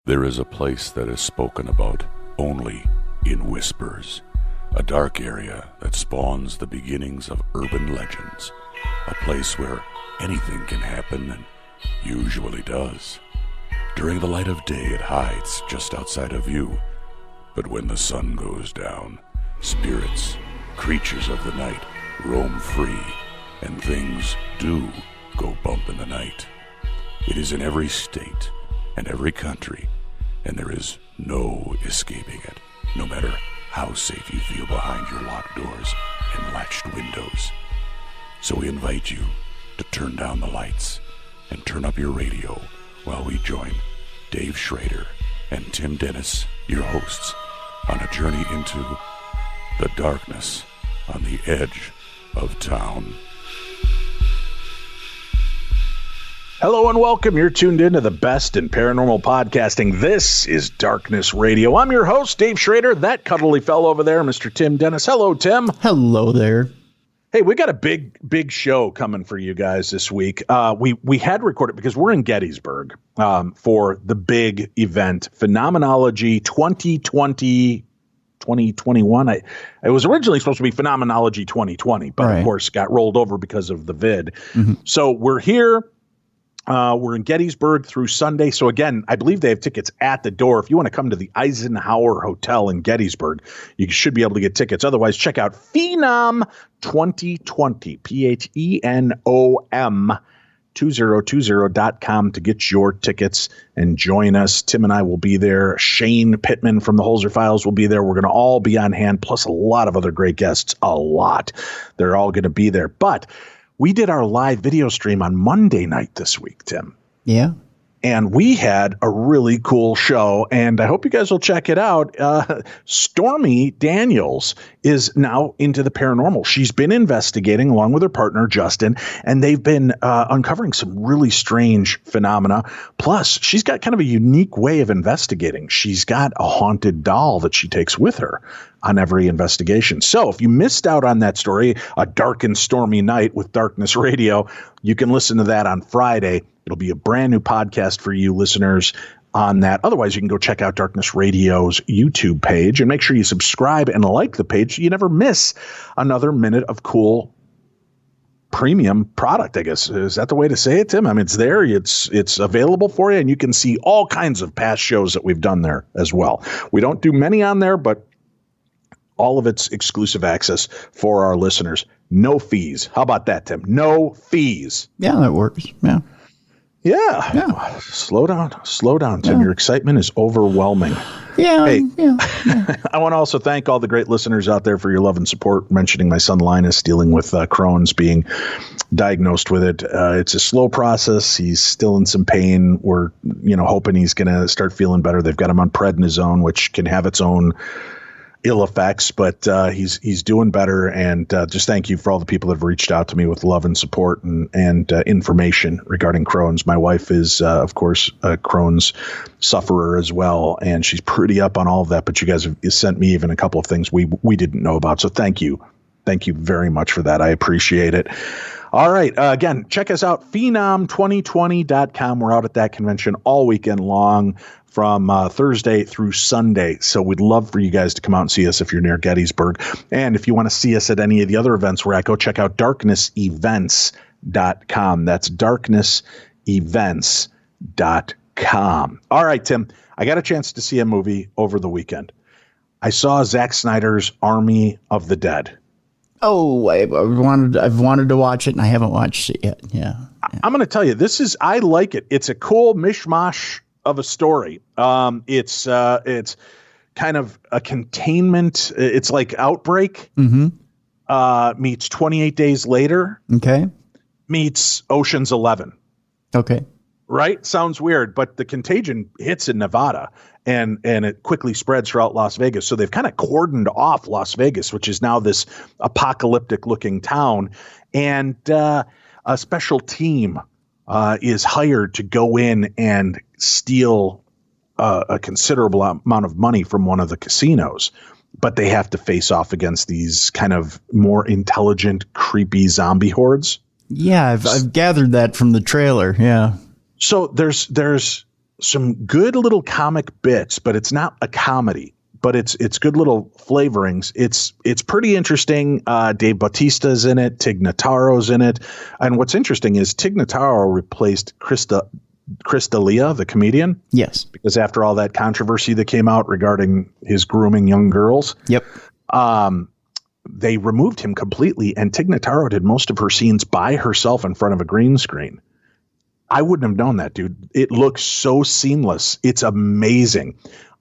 There is a place that is spoken about only in whispers, a dark area that spawns the beginnings of urban legends, a place where anything can happen and usually does. During the light of day, it hides just outside of view, but when the sun goes down, spirits, creatures of the night, roam free, and things do go bump in the night. It is in every state and every country, and there is no escaping it, no matter how safe you feel behind your locked doors and latched windows. So we invite you to turn down the lights and turn up your radio while we join Dave Schrader and Tim Dennis, your hosts, on a journey into the darkness on the edge of town. Hello and welcome. You're tuned into the best in paranormal podcasting. This is Darkness Radio. I'm your host, Dave Schrader. That cuddly fellow over there, Mr. Tim Dennis. Hello, Tim. Hello there. Hey, we got a big show coming for you guys this week. We had recorded because we're in Gettysburg for the big event, Phenomenology 2021. It was originally supposed to be Phenomenology 2020, but Of course got rolled over because of the vid. Mm-hmm. So we're here. We're in Gettysburg through Sunday. So again, I believe they have tickets at the door. If you want to come to the Eisenhower Hotel in Gettysburg, you should be able to get tickets. Otherwise, check out Phenom 2020, PHENOM 2020.com to get your tickets and join us. Tim and I will be there. Shane Pittman from the Holzer Files will be there. We're going to all be on hand, plus a lot of other great guests. A lot. They're all going to be there. But we did our live video stream on Monday night this week, Tim. Yeah. And we had a really cool show, and I hope you guys will check it out. Stormy Daniels is now into the paranormal. She's been investigating along with her partner, Justin, and they've been uncovering some really strange phenomena. Plus, she's got kind of a unique way of investigating. She's got a haunted doll that she takes with her on every investigation. So if you missed out on that story, A Dark and Stormy Night with Darkness Radio, you can listen to that on Friday. It'll be a brand new podcast for you listeners on that. Otherwise, you can go check out Darkness Radio's YouTube page and make sure you subscribe and like the page so you never miss another minute of cool premium product, I guess. Is that the way to say it, Tim? I mean, it's there. It's available for you, and you can see all kinds of past shows that we've done there as well. We don't do many on there, but all of it's exclusive access for our listeners. No fees. How about that, Tim? No fees. Yeah, that works. Yeah. Yeah. Slow down, Tim. Yeah. Your excitement is overwhelming. Yeah. Hey, I want to also thank all the great listeners out there for your love and support. Mentioning my son Linus dealing with Crohn's, being diagnosed with it. It's a slow process. He's still in some pain. We're, hoping he's going to start feeling better. They've got him on prednisone, which can have its own ill effects, but he's doing better. And just thank you for all the people that have reached out to me with love and support and information regarding Crohn's. My wife is, of course, a Crohn's sufferer as well, and she's pretty up on all of that. But you guys have sent me even a couple of things we didn't know about. So thank you very much for that. I appreciate it. All right. Again, check us out, phenom2020.com. We're out at that convention all weekend long, from Thursday through Sunday. So we'd love for you guys to come out and see us if you're near Gettysburg. And if you want to see us at any of the other events we're at, go check out darknessevents.com. That's darknessevents.com. All right, Tim, I got a chance to see a movie over the weekend. I saw Zack Snyder's Army of the Dead. Oh, I've wanted to watch it, and I haven't watched it yet. Yeah. I'm going to tell you, I like it. It's a cool mishmash of a story. It's kind of a containment. It's like Outbreak meets 28 Days Later. Okay. Meets Ocean's 11. Okay. Right? Sounds weird, but the contagion hits in Nevada and it quickly spreads throughout Las Vegas. So they've kind of cordoned off Las Vegas, which is now this apocalyptic looking town. And a special team is hired to go in and steal a considerable amount of money from one of the casinos. But they have to face off against these kind of more intelligent, creepy zombie hordes. Yeah, I've gathered that from the trailer. Yeah. So there's some good little comic bits, but it's not a comedy. But it's good little flavorings. It's pretty interesting. Dave Bautista's in it. Tig Notaro's in it. And what's interesting is Tig Notaro replaced Chris D'Elia, the comedian. Yes. Because after all that controversy that came out regarding his grooming young girls. Yep. They removed him completely, and Tig Notaro did most of her scenes by herself in front of a green screen. I wouldn't have known that, dude. It looks so seamless. It's amazing.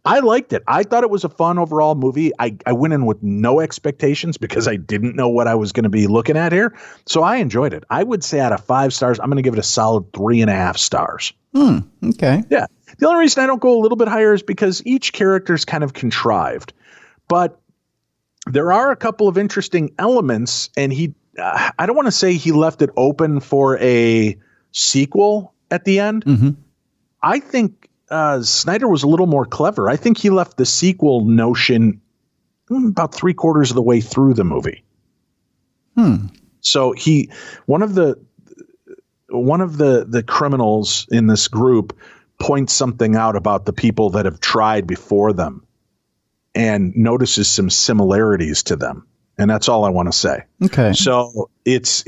I liked it. I thought it was a fun overall movie. I went in with no expectations because I didn't know what I was going to be looking at here. So I enjoyed it. I would say out of 5 stars, I'm going to give it a solid 3.5 stars. Okay. Yeah. The only reason I don't go a little bit higher is because each character is kind of contrived. But there are a couple of interesting elements, and I don't want to say he left it open for a sequel at the end. Mm-hmm. I think Snyder was a little more clever. I think he left the sequel notion about 3/4 of the way through the movie. So one of the criminals in this group points something out about the people that have tried before them and notices some similarities to them. And that's all I want to say. Okay. So it's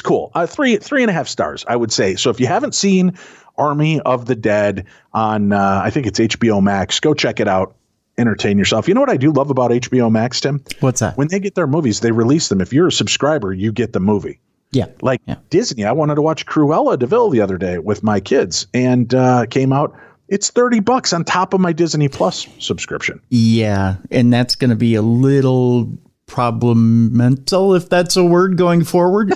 cool. 3.5 stars, I would say. So if you haven't seen Army of the Dead on, I think it's HBO Max, go check it out. Entertain yourself. You know what I do love about HBO Max, Tim? What's that? When they get their movies, they release them. If you're a subscriber, you get the movie. Yeah. Disney. I wanted to watch Cruella de Vil the other day with my kids, and came out. It's $30 on top of my Disney Plus subscription. Yeah. And that's going to be a little problematical, if that's a word, going forward.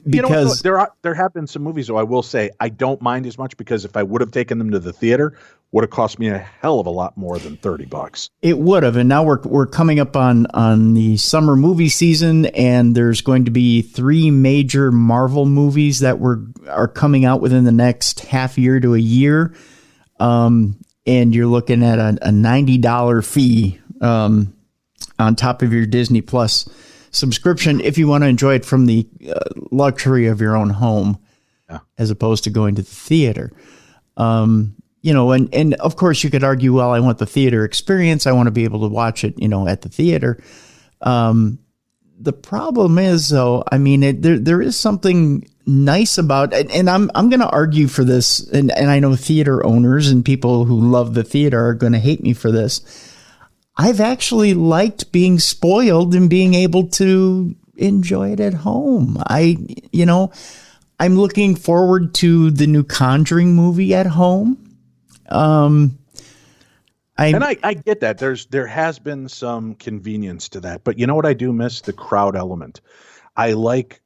Because there have been some movies, though, I will say I don't mind as much, because if I would have taken them to the theater, would have cost me a hell of a lot more than $30. It would have. And now we're coming up on the summer movie season, and there's going to be 3 major Marvel movies that are coming out within the next half year to a year. And you're looking at a $90 fee on top of your Disney Plus subscription if you want to enjoy it from the luxury of your own home, as opposed to going to the theater. And of course you could argue, well, I want the theater experience. I want to be able to watch it, at the theater. The problem is, though, I mean, there is something nice about, and I'm going to argue for this, and I know theater owners and people who love the theater are going to hate me for this. I've actually liked being spoiled and being able to enjoy it at home. I'm looking forward to the new Conjuring movie at home. I get that. There has been some convenience to that, but you know what I do miss? The crowd element. I like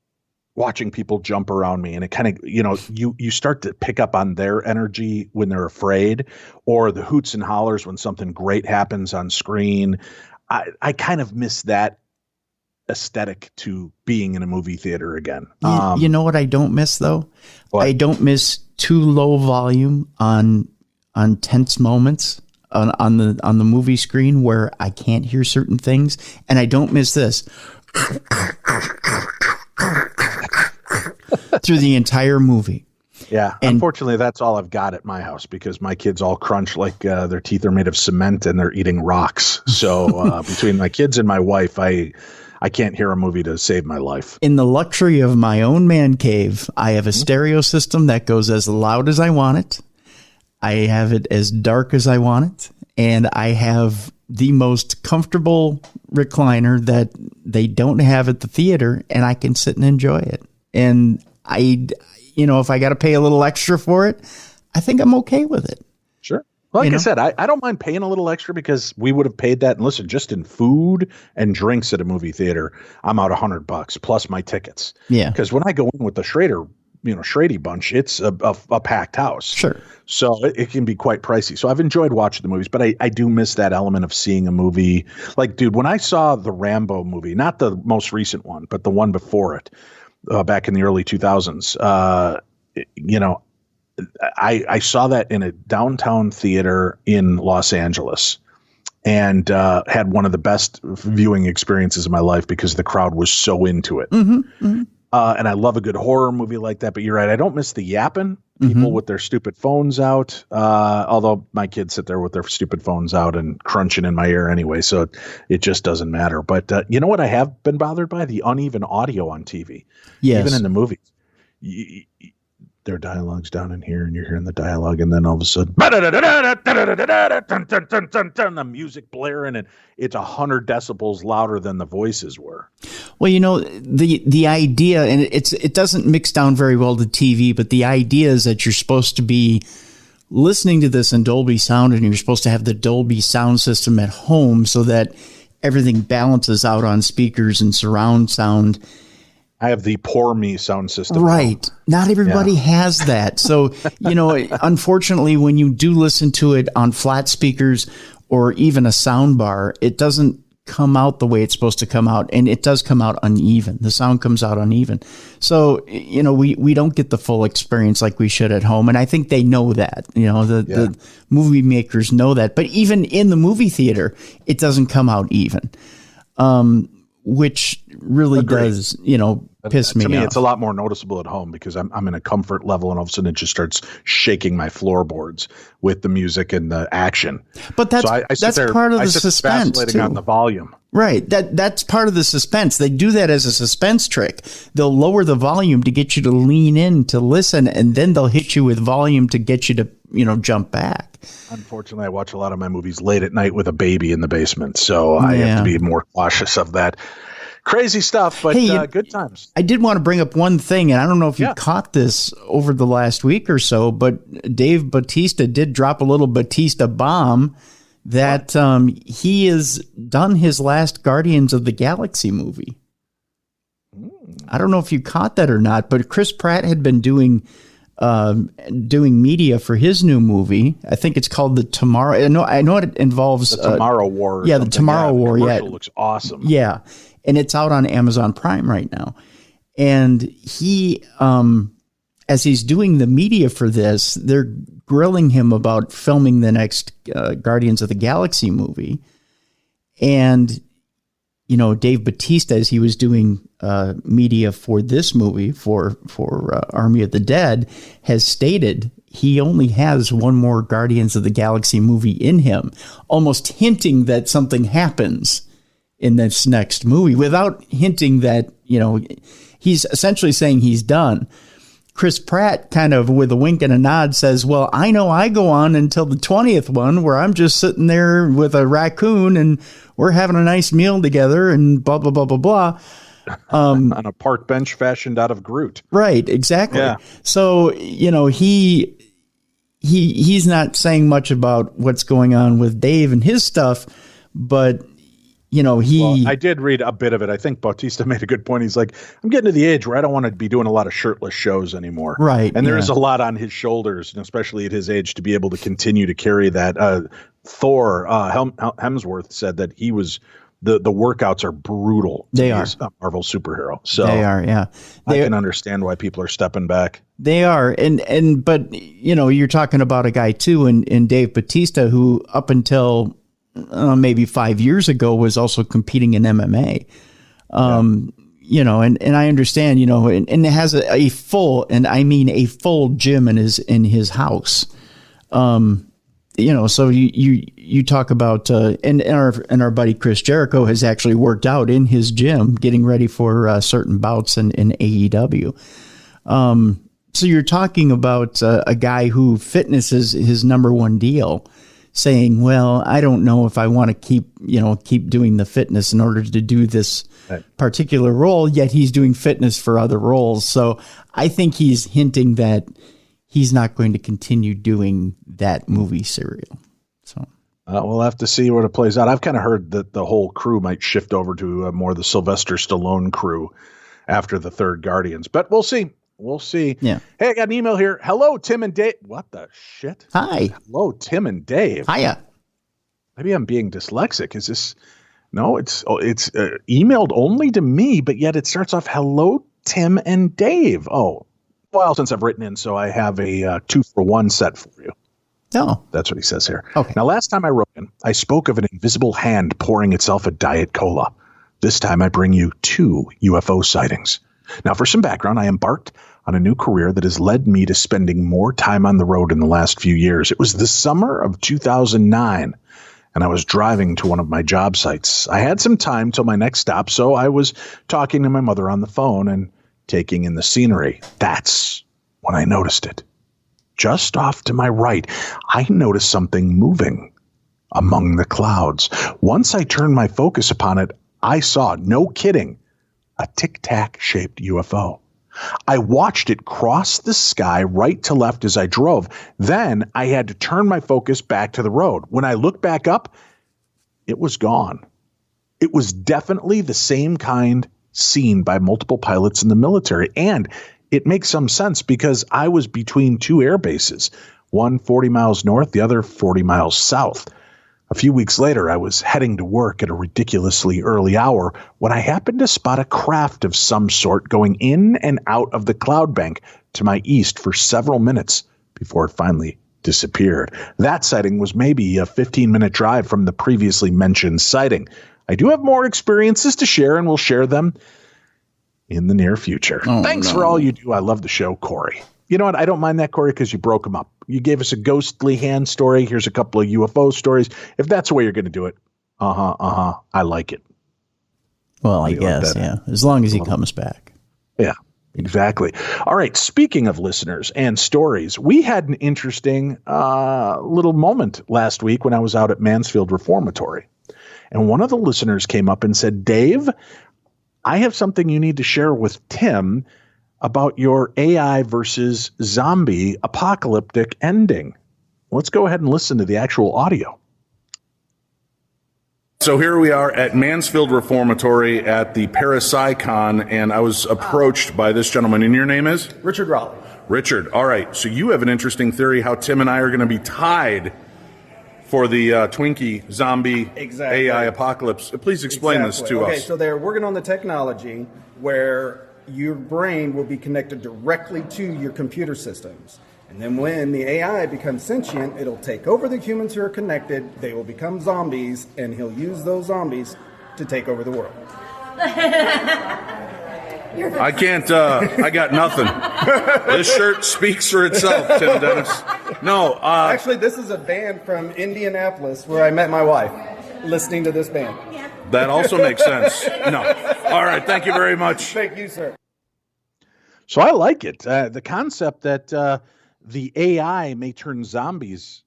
watching people jump around me, and it kind of, you start to pick up on their energy when they're afraid, or the hoots and hollers when something great happens on screen. I kind of miss that aesthetic to being in a movie theater again. You know what I don't miss, though? What? I don't miss too low volume on tense moments on the movie screen where I can't hear certain things, and I don't miss this through the entire movie. Yeah, and unfortunately, that's all I've got at my house, because my kids all crunch like their teeth are made of cement and they're eating rocks. So between my kids and my wife, I can't hear a movie to save my life. In the luxury of my own man cave, I have a stereo system that goes as loud as I want it. I have it as dark as I want it. And I have the most comfortable recliner that they don't have at the theater, and I can sit and enjoy it. And if I got to pay a little extra for it, I think I'm okay with it. Sure. Like I said, I don't mind paying a little extra, because we would have paid that. And listen, just in food and drinks at a movie theater, I'm out $100 plus my tickets. Yeah. Because when I go in with the Schrady bunch, it's a packed house. Sure. So it can be quite pricey. So I've enjoyed watching the movies, but I do miss that element of seeing a movie. Like, dude, when I saw the Rambo movie, not the most recent one, but the one before it, back in the early 2000s, I saw that in a downtown theater in Los Angeles, and had one of the best viewing experiences of my life, because the crowd was so into it. Mm-hmm, mm-hmm. And I love a good horror movie like that. But you're right, I don't miss the yapping. people with their stupid phones out. Although my kids sit there with their stupid phones out and crunching in my ear anyway, so it just doesn't matter. But you know what I have been bothered by? The uneven audio on TV. Yes. Even in the movies. Their dialogue's down in here, and you're hearing the dialogue, and then all of a sudden, the music blaring, and it's 100 decibels louder than the voices were. Well, you know, the idea, and it doesn't mix down very well to TV, but the idea is that you're supposed to be listening to this in Dolby sound, and you're supposed to have the Dolby sound system at home so that everything balances out on speakers and surround sound. I have the Poor Me sound system. Right. Not everybody has that. So, you know, unfortunately, when you do listen to it on flat speakers or even a sound bar, it doesn't come out the way it's supposed to come out. And it does come out uneven. The sound comes out uneven. So, you know, we don't get the full experience like we should at home. And I think they know that, you know, the movie makers know that. But even in the movie theater, it doesn't come out even. Which really does, you know, piss me off. To me, it's a lot more noticeable at home because I'm in a comfort level, and all of a sudden it just starts shaking my floorboards with the music and the action. But that's part of the suspense too. On the volume. Right. That's part of the suspense. They do that as a suspense trick. They'll lower the volume to get you to lean in to listen, and then they'll hit you with volume to get you to, you know, jump back. Unfortunately, I watch a lot of my movies late at night with a baby in the basement, so I have to be more cautious of that. Crazy stuff, but good times. I did want to bring up one thing, and I don't know if you caught this over the last week or so, but Dave Bautista did drop a little Bautista bomb that he has done his last Guardians of the Galaxy movie. I don't know if you caught that or not, but Chris Pratt had been doing media for his new movie. I think it's called The Tomorrow. I know it involves the Tomorrow War. Yeah, The Tomorrow War. The commercial looks awesome. Yeah, and it's out on Amazon Prime right now. And he, as he's doing the media for this, they're grilling him about filming the next Guardians of the Galaxy movie. And, you know, Dave Bautista, as he was doing media for this movie, for Army of the Dead, has stated he only has one more Guardians of the Galaxy movie in him, almost hinting that something happens in this next movie without hinting that, you know, he's essentially saying he's done. Chris Pratt, kind of with a wink and a nod, says, well, I know I go on until the 20th one where I'm just sitting there with a raccoon and we're having a nice meal together and blah, blah, blah, blah, blah. On a park bench fashioned out of Groot. Right, exactly. Yeah. So, you know, he's not saying much about what's going on with Dave and his stuff, but, you know, I did read a bit of it. I think Bautista made a good point. He's like, I'm getting to the age where I don't want to be doing a lot of shirtless shows anymore. Right. And there is a lot on his shoulders, and especially at his age, to be able to continue to carry that. Thor, Hemsworth said that he was, the workouts are brutal. They are. A Marvel superhero. So they are, yeah. I can understand why people are stepping back. They are. But, you know, you're talking about a guy too, in Dave Bautista, who up until maybe 5 years ago was also competing in MMA. You know, and I understand, you know, and it has a full, and I mean a full gym in his house. You know, so you talk about, and our buddy Chris Jericho has actually worked out in his gym, getting ready for certain bouts in AEW. So you're talking about a guy who fitness is his number one deal, saying, well, I don't know if I want to keep doing the fitness in order to do this particular role, yet he's doing fitness for other roles. So I think he's hinting that he's not going to continue doing that movie serial. So we'll have to see where it plays out. I've kind of heard that the whole crew might shift over to more the Sylvester Stallone crew after the third Guardians, but we'll see. We'll see. Yeah. Hey, I got an email here. Hello, Tim and Dave. What the shit? Hi. Hello, Tim and Dave. Hiya. Maybe I'm being dyslexic. Is this? No, it's emailed only to me, but yet it starts off, hello, Tim and Dave. Oh, well, since I've written in, so I have a 2-for-1 set for you. Oh. That's what he says here. Okay. Now, last time I wrote in, I spoke of an invisible hand pouring itself a Diet Cola. This time I bring you 2 UFO sightings. Now, for some background, I embarked on a new career that has led me to spending more time on the road in the last few years. It was the summer of 2009, and I was driving to one of my job sites. I had some time till my next stop, so I was talking to my mother on the phone and taking in the scenery. That's when I noticed it. Just off to my right, I noticed something moving among the clouds. Once I turned my focus upon it, I saw, no kidding, a tic-tac shaped UFO. I watched it cross the sky right to left as I drove. Then I had to turn my focus back to the road. When I looked back up, it was gone. It was definitely the same kind seen by multiple pilots in the military. And it makes some sense because I was between two air bases, one 40 miles north, the other 40 miles south. A few weeks later, I was heading to work at a ridiculously early hour when I happened to spot a craft of some sort going in and out of the cloud bank to my east for several minutes before it finally disappeared. That sighting was maybe a 15-minute drive from the previously mentioned sighting. I do have more experiences to share, and we'll share them in the near future. Thanks for all you do. I love the show, Corey. You know what? I don't mind that, Corey, because you broke them up. You gave us a ghostly hand story. Here's a couple of UFO stories. If that's the way you're going to do it, I like it. Well, I guess, yeah. As long as he comes back. Yeah, exactly. All right. Speaking of listeners and stories, we had an interesting little moment last week when I was out at Mansfield Reformatory. And one of the listeners came up and said, Dave, I have something you need to share with Tim about your AI versus zombie apocalyptic ending. Let's go ahead and listen to the actual audio. So here we are at Mansfield Reformatory at the Parashare, and I was approached by this gentleman. And your name is? Richard Raleigh. Richard. All right. So you have an interesting theory how Tim and I are going to be tied for the Twinkie zombie AI apocalypse. Please explain this to us. Okay, so they're working on the technology where your brain will be connected directly to your computer systems. And then when the AI becomes sentient, it'll take over the humans who are connected, they will become zombies, and he'll use those zombies to take over the world. I can't, I got nothing. This shirt speaks for itself, Tim Dennis. No, actually, this is a band from Indianapolis where I met my wife, listening to this band. That also makes sense. No. All right. Thank you very much. Thank you, sir. So I like it. The concept that the AI may turn zombies,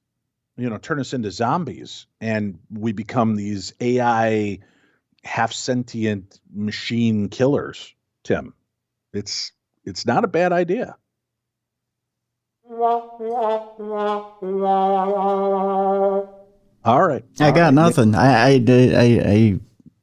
turn us into zombies, and we become these AI half-sentient machine killers, Tim. It's not a bad idea. All right. I got nothing.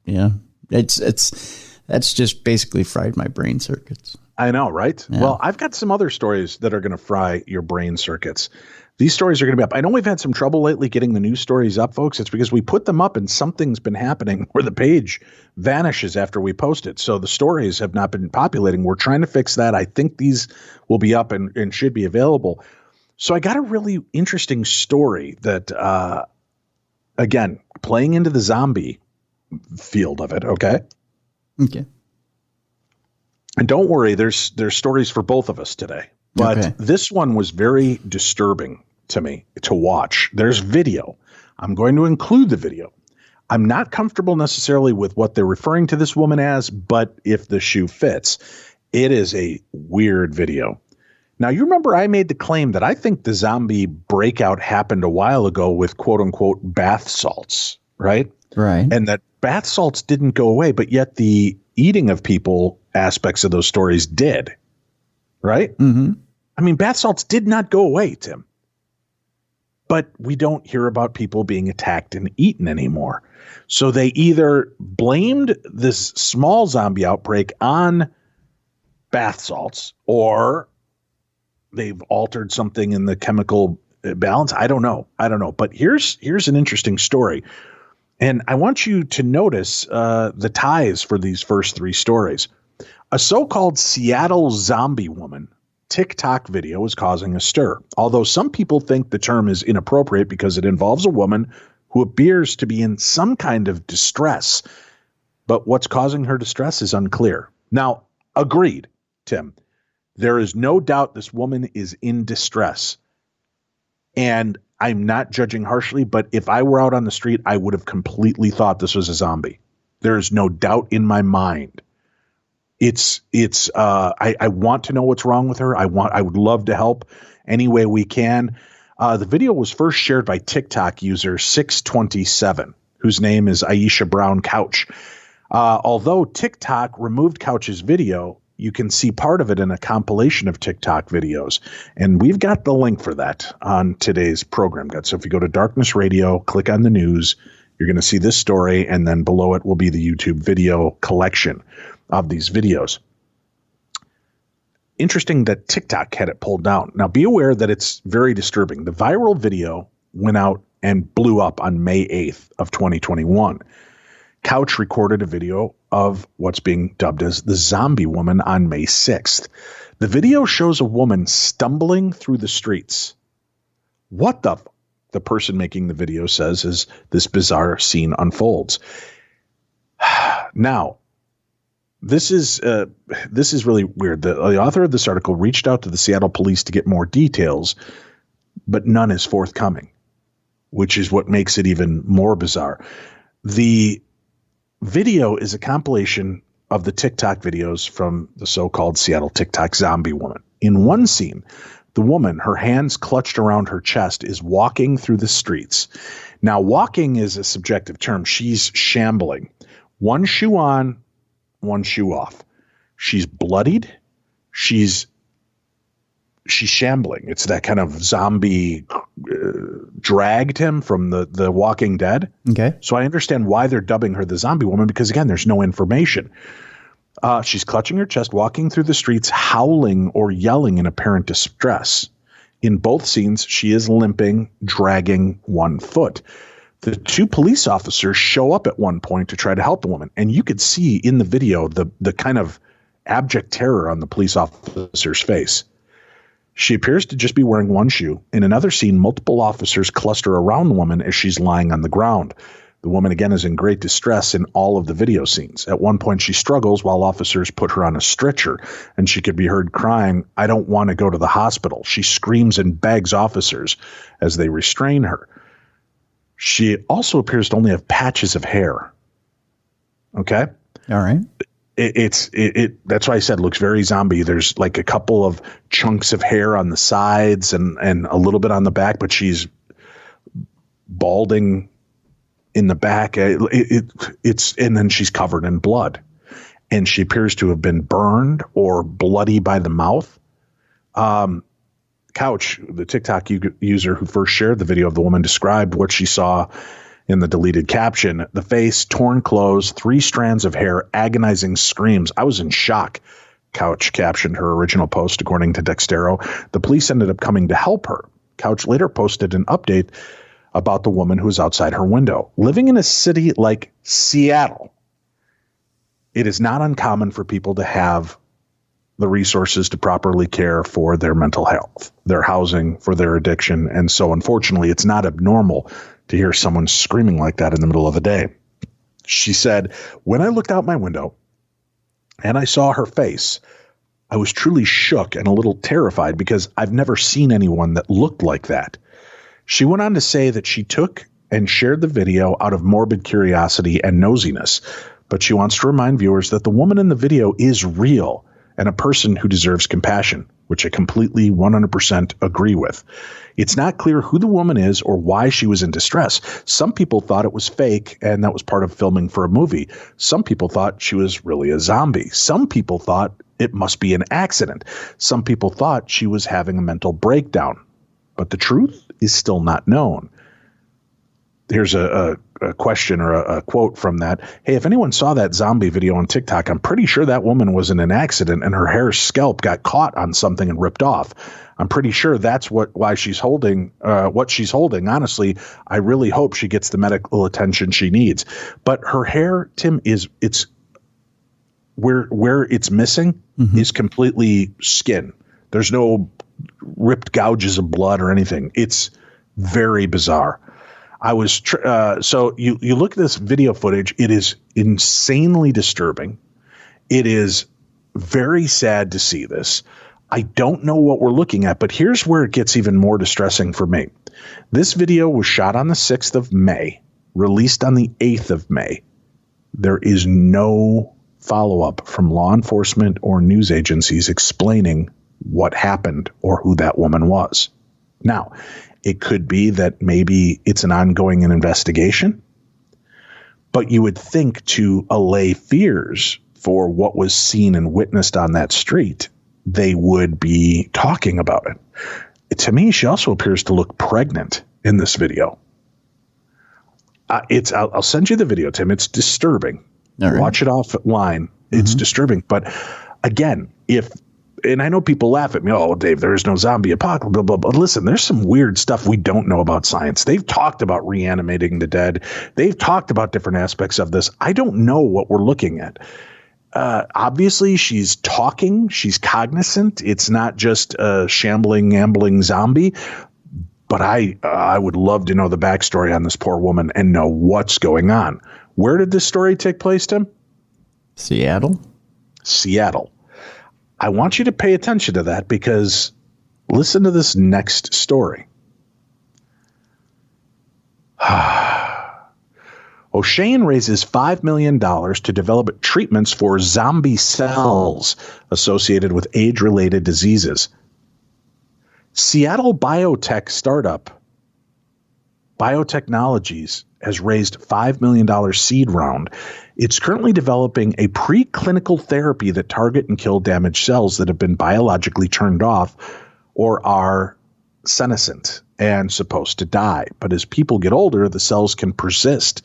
Yeah, that's just basically fried my brain circuits. I know, right? Yeah. Well, I've got some other stories that are going to fry your brain circuits. These stories are going to be up. I know we've had some trouble lately getting the news stories up, folks. It's because we put them up and something's been happening where the page vanishes after we post it. So the stories have not been populating. We're trying to fix that. I think these will be up and should be available. So I got a really interesting story that, again, playing into the zombie field of it. Okay. Okay. And don't worry, there's stories for both of us today. But This one was very disturbing to me to watch. There's video. I'm going to include the video. I'm not comfortable necessarily with what they're referring to this woman as, but if the shoe fits, it is a weird video. Now, you remember I made the claim that I think the zombie breakout happened a while ago with quote unquote bath salts, right? Right. And that bath salts didn't go away, but yet the eating of people aspects of those stories did, right? Mm-hmm. I mean, bath salts did not go away, Tim. But we don't hear about people being attacked and eaten anymore. So they either blamed this small zombie outbreak on bath salts or they've altered something in the chemical balance. I don't know. But here's an interesting story. And I want you to notice the ties for these first three stories. A so-called Seattle zombie woman TikTok video is causing a stir, although some people think the term is inappropriate because it involves a woman who appears to be in some kind of distress. But what's causing her distress is unclear. Now, agreed, Tim. There is no doubt this woman is in distress. And I'm not judging harshly, but if I were out on the street, I would have completely thought this was a zombie. There's no doubt in my mind. I want to know what's wrong with her. I would love to help any way we can. The video was first shared by TikTok user 627, whose name is Aisha Brown Couch. Although TikTok removed Couch's video, you can see part of it in a compilation of TikTok videos. And we've got the link for that on today's program guide. So if you go to Darkness Radio, click on the news, you're going to see this story, and then below it will be the YouTube video collection of these videos. Interesting that TikTok had it pulled down. Now, be aware that it's very disturbing. The viral video went out and blew up on May 8th of 2021. Couch recorded a video of what's being dubbed as the zombie woman on May 6th. The video shows a woman stumbling through the streets. What the person making the video says as this bizarre scene unfolds. Now, this is really weird. The author of this article reached out to the Seattle police to get more details, but none is forthcoming, which is what makes it even more bizarre. The video is a compilation of the TikTok videos from the so-called Seattle TikTok zombie woman. In one scene, the woman, her hands clutched around her chest, is walking through the streets. Now, walking is a subjective term. She's shambling. One shoe on, one shoe off. She's bloodied. She's shambling. It's that kind of zombie dragged him from the Walking Dead. Okay. So I understand why they're dubbing her the zombie woman, because again, there's no information. She's clutching her chest, walking through the streets, howling or yelling in apparent distress. In both scenes, she is limping, dragging one foot. The two police officers show up at one point to try to help the woman. And you could see in the video the kind of abject terror on the police officer's face. She appears to just be wearing one shoe. In another scene, multiple officers cluster around the woman as she's lying on the ground. The woman, again, is in great distress in all of the video scenes. At one point, she struggles while officers put her on a stretcher, and she could be heard crying, "I don't want to go to the hospital." She screams and begs officers as they restrain her. She also appears to only have patches of hair. Okay? All right. That's why I said it looks very zombie. There's like a couple of chunks of hair on the sides and a little bit on the back, but she's balding in the back. And then she's covered in blood, and she appears to have been burned or bloody by the mouth. Couch, the TikTok user who first shared the video of the woman, described what she saw in the deleted caption: the face, torn clothes, 3 strands of hair, agonizing screams. I was in shock. Couch captioned her original post, according to Dextero. The police ended up coming to help her. Couch later posted an update about the woman who was outside her window. Living in a city like Seattle, it is not uncommon for people to have the resources to properly care for their mental health, their housing, for their addiction. And so, unfortunately, it's not abnormal to hear someone screaming like that in the middle of the day. She said, "When I looked out my window and I saw her face, I was truly shook and a little terrified because I've never seen anyone that looked like that." She went on to say that she took and shared the video out of morbid curiosity and nosiness, but she wants to remind viewers that the woman in the video is real and a person who deserves compassion, which I completely 100% agree with. It's not clear who the woman is or why she was in distress. Some people thought it was fake and that was part of filming for a movie. Some people thought she was really a zombie. Some people thought it must be an accident. Some people thought she was having a mental breakdown. But the truth is still not known. Here's a question or a quote from that. "Hey, if anyone saw that zombie video on TikTok, I'm pretty sure that woman was in an accident and her hair scalp got caught on something and ripped off. I'm pretty sure that's why she's holding what she's holding. Honestly, I really hope she gets the medical attention she needs." But her hair, Tim, it's where it's missing is completely skin. There's no ripped gouges of blood or anything. It's very bizarre. I was so you look at this video footage. It is insanely disturbing. It is very sad to see this. I don't know what we're looking at, but here's where it gets even more distressing for me. This video was shot on the 6th of May, released on the 8th of May. There is no follow-up from law enforcement or news agencies explaining what happened or who that woman was. Now, it could be that maybe it's an ongoing investigation, but you would think to allay fears for what was seen and witnessed on that street, they would be talking about it. To me, she also appears to look pregnant in this video. I'll send you the video, Tim. It's disturbing. Right. Watch it offline. It's disturbing. But again, and I know people laugh at me, oh, Dave, there is no zombie apocalypse, blah, blah, blah. Listen, there's some weird stuff we don't know about science. They've talked about reanimating the dead. They've talked about different aspects of this. I don't know what we're looking at. Obviously, she's talking. She's cognizant. It's not just a shambling, ambling zombie. But I would love to know the backstory on this poor woman and know what's going on. Where did this story take place, Tim? Seattle. I want you to pay attention to that because listen to this next story. O'Shane raises $5 million to develop treatments for zombie cells associated with age-related diseases. Seattle biotech startup Biotechnologies has raised $5 million seed round. It's currently developing a preclinical therapy that target and kill damaged cells that have been biologically turned off or are senescent and supposed to die. But as people get older, the cells can persist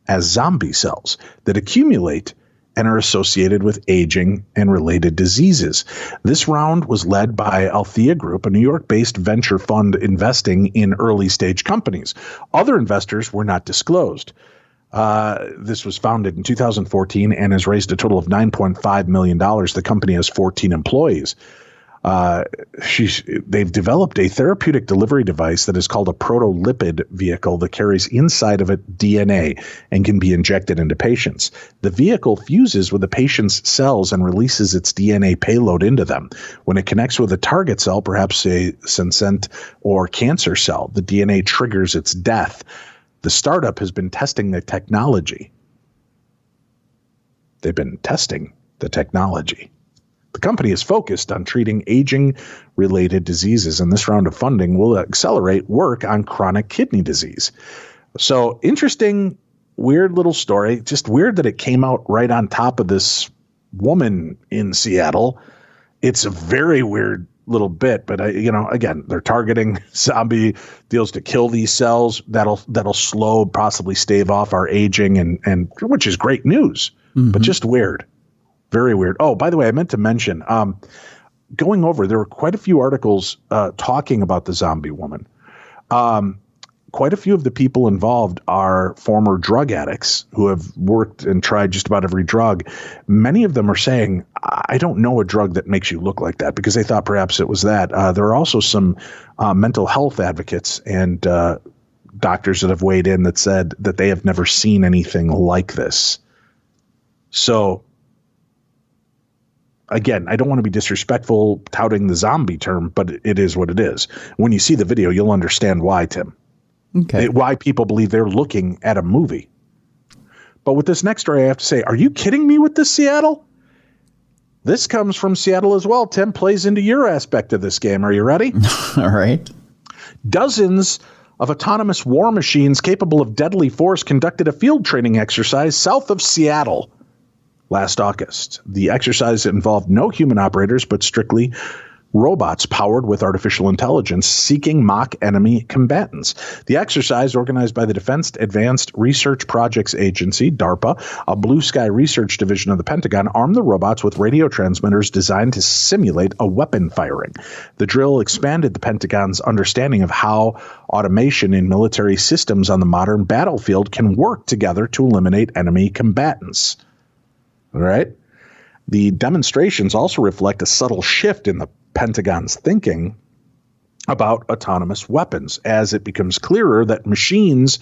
as zombie cells that accumulate and are associated with aging and related diseases. This round was led by Althea Group, a New York-based venture fund investing in early-stage companies. Other investors were not disclosed. This was founded in 2014 and has raised a total of $9.5 million. The company has 14 employees. They've developed a therapeutic delivery device that is called a protolipid vehicle that carries inside of it DNA and can be injected into patients. The vehicle fuses with the patient's cells and releases its DNA payload into them. When it connects with a target cell, perhaps a senescent or cancer cell, the DNA triggers its death. The startup has been testing the technology. They've been testing the technology. The company is focused on treating aging-related diseases, and this round of funding will accelerate work on chronic kidney disease. So interesting, weird little story. Just weird that it came out right on top of this woman in Seattle. It's a very weird little bit, but again, they're targeting zombie deals to kill these cells. That'll slow, possibly stave off our aging, and which is great news, but just weird. Very weird. Oh, by the way, I meant to mention, going over, there were quite a few articles talking about the zombie woman. Quite a few of the people involved are former drug addicts who have worked and tried just about every drug. Many of them are saying, I don't know a drug that makes you look like that, because they thought perhaps it was that. There are also some mental health advocates and doctors that have weighed in that said that they have never seen anything like this. So, again, I don't want to be disrespectful touting the zombie term, but it is what it is. When you see the video, you'll understand why, Tim. Okay. Why people believe they're looking at a movie. But with this next story, I have to say, are you kidding me with this, Seattle? This comes from Seattle as well. Tim, plays into your aspect of this game. Are you ready? All right. Dozens of autonomous war machines capable of deadly force conducted a field training exercise south of Seattle last August. The exercise involved no human operators, but strictly robots powered with artificial intelligence seeking mock enemy combatants. The exercise, organized by the Defense Advanced Research Projects Agency, DARPA, a blue sky research division of the Pentagon, armed the robots with radio transmitters designed to simulate a weapon firing. The drill expanded the Pentagon's understanding of how automation in military systems on the modern battlefield can work together to eliminate enemy combatants. All right. The demonstrations also reflect a subtle shift in the Pentagon's thinking about autonomous weapons, as it becomes clearer that machines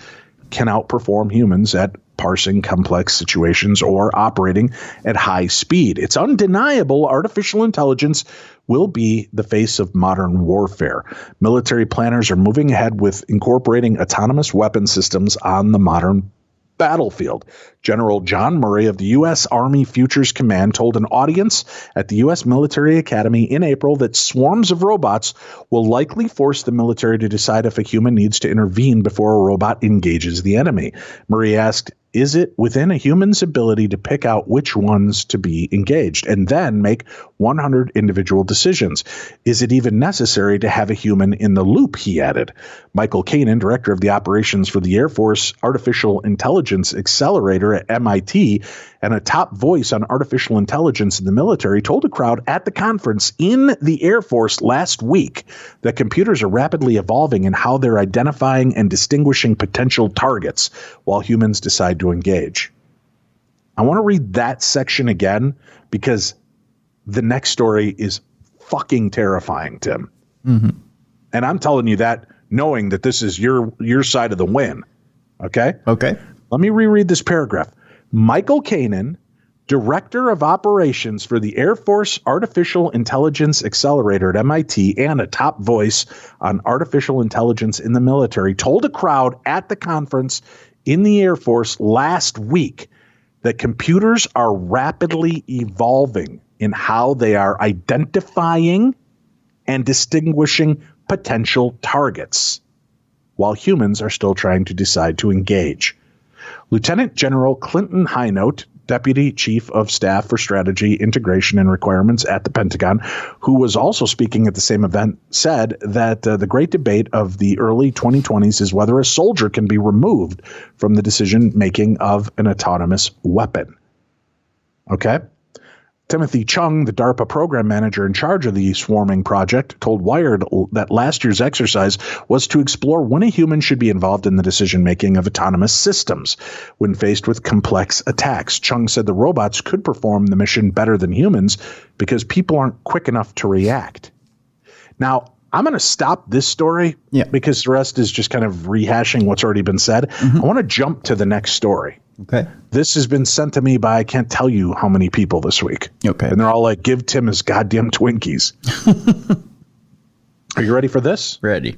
can outperform humans at parsing complex situations or operating at high speed. It's undeniable artificial intelligence will be the face of modern warfare. Military planners are moving ahead with incorporating autonomous weapon systems on the modern battlefield. General John Murray of the U.S. Army Futures Command told an audience at the U.S. Military Academy in April that swarms of robots will likely force the military to decide if a human needs to intervene before a robot engages the enemy. Murray asked, is it within a human's ability to pick out which ones to be engaged and then make 100 individual decisions? Is it even necessary to have a human in the loop, he added. Michael Kanan, director of the operations for the Air Force Artificial Intelligence Accelerator at MIT and a top voice on artificial intelligence in the military, told a crowd at the conference in the Air Force last week that computers are rapidly evolving in how they're identifying and distinguishing potential targets while humans decide to engage. I want to read that section again because the next story is fucking terrifying, Tim. Mm-hmm. And I'm telling you that knowing that this is your side of the win. Okay? Okay. Let me reread this paragraph. Michael Kanan, director of operations for the Air Force Artificial Intelligence Accelerator at MIT and a top voice on artificial intelligence in the military, told a crowd at the conference in the Air Force last week that computers are rapidly evolving in how they are identifying and distinguishing potential targets, while humans are still trying to decide to engage. Lieutenant General Clinton Highnote, Deputy Chief of Staff for Strategy, Integration, and Requirements at the Pentagon, who was also speaking at the same event, said that the great debate of the early 2020s is whether a soldier can be removed from the decision-making of an autonomous weapon. Okay? Timothy Chung, the DARPA program manager in charge of the swarming project, told Wired that last year's exercise was to explore when a human should be involved in the decision-making of autonomous systems when faced with complex attacks. Chung said the robots could perform the mission better than humans because people aren't quick enough to react. Now, I'm going to stop this story because the rest is just kind of rehashing what's already been said. Mm-hmm. I want to jump to the next story. Okay. This has been sent to me by I can't tell you how many people this week. Okay. And they're all like, give Tim his goddamn Twinkies. Are you ready for this? Ready.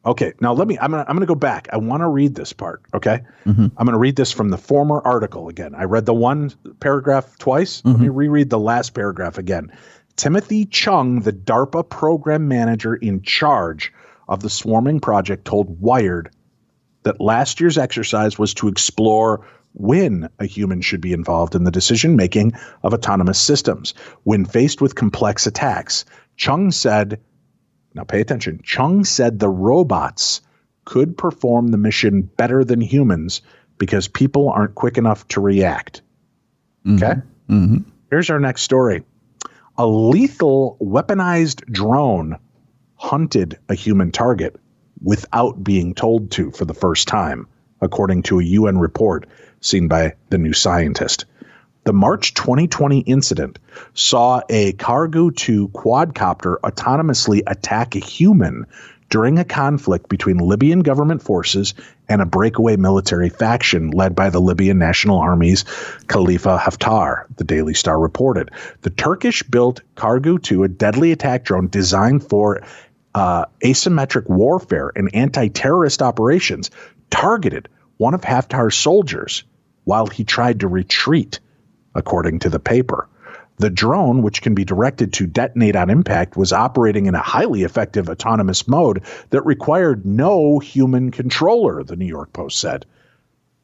Okay. Now I'm gonna go back. I want to read this part. Okay. Mm-hmm. I'm gonna read this from the former article again. I read the one paragraph twice. Mm-hmm. Let me reread the last paragraph again. Timothy Chung, the DARPA program manager in charge of the swarming project, told Wired that last year's exercise was to explore when a human should be involved in the decision-making of autonomous systems when faced with complex attacks. Chung said, now pay attention, Chung said the robots could perform the mission better than humans because people aren't quick enough to react. Okay? Mm-hmm. Here's our next story. A lethal weaponized drone hunted a human target without being told to for the first time, according to a UN report seen by The New Scientist. The March 2020 incident saw a Cargo 2 quadcopter autonomously attack a human during a conflict between Libyan government forces and a breakaway military faction led by the Libyan National Army's Khalifa Haftar, the Daily Star reported. The Turkish-built Cargo 2, a deadly attack drone designed for asymmetric warfare and anti-terrorist operations, targeted one of Haftar's soldiers while he tried to retreat, according to the paper. The drone, which can be directed to detonate on impact, was operating in a highly effective autonomous mode that required no human controller, the New York Post said.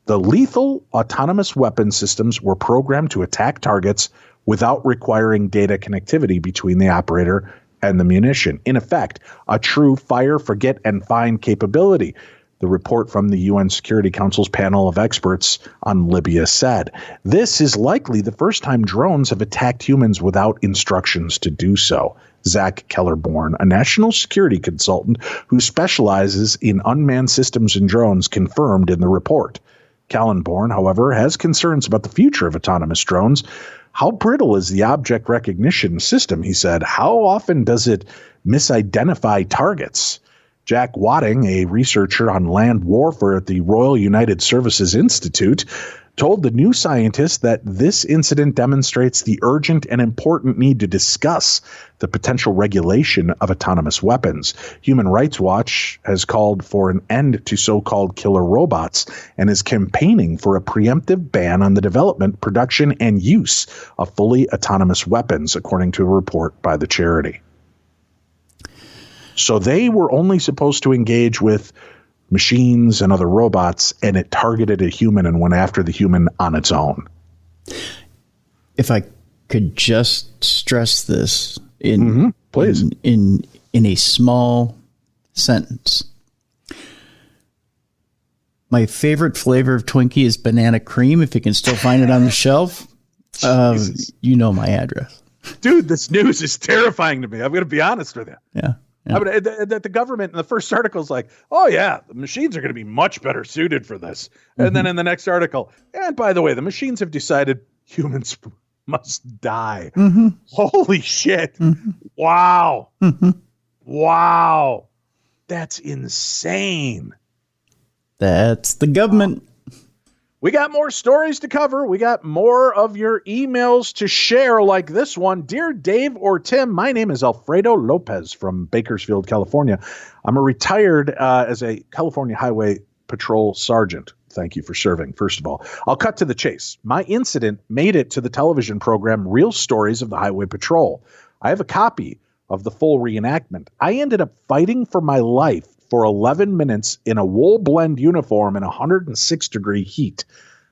The lethal autonomous weapon systems were programmed to attack targets without requiring data connectivity between the operator and the munition. In effect, a true fire, forget, and find capability, the report from the UN Security Council's panel of experts on Libya said. This is likely the first time drones have attacked humans without instructions to do so. Zach Kellerborn, a national security consultant who specializes in unmanned systems and drones, confirmed in the report. Kellenborn, however, has concerns about the future of autonomous drones. How brittle is the object recognition system, he said. How often does it misidentify targets? Jack Wadding, a researcher on land warfare at the Royal United Services Institute, told the New Scientist that this incident demonstrates the urgent and important need to discuss the potential regulation of autonomous weapons. Human Rights Watch has called for an end to so-called killer robots and is campaigning for a preemptive ban on the development, production, and use of fully autonomous weapons, according to a report by the charity. So they were only supposed to engage with machines and other robots, and it targeted a human and went after the human on its own. If I could just stress this in please in a small sentence. My favorite flavor of Twinkie is banana cream. If you can still find it on the shelf, you know my address. Dude, this news is terrifying to me. I'm going to be honest with you. Yeah. I mean, the government in the first article is like, oh, yeah, the machines are going to be much better suited for this. And then in the next article, and by the way, the machines have decided humans must die. Holy shit. Wow. Wow. That's insane. That's the government. We got more stories to cover. We got more of your emails to share, like this one. Dear Dave or Tim, my name is Alfredo Lopez from Bakersfield, California. I'm a retired as a California Highway Patrol sergeant. Thank you for serving, first of all. I'll cut to the chase. My incident made it to the television program Real Stories of the Highway Patrol. I have a copy of the full reenactment. I ended up fighting for my life for 11 minutes in a wool blend uniform in 106-degree heat.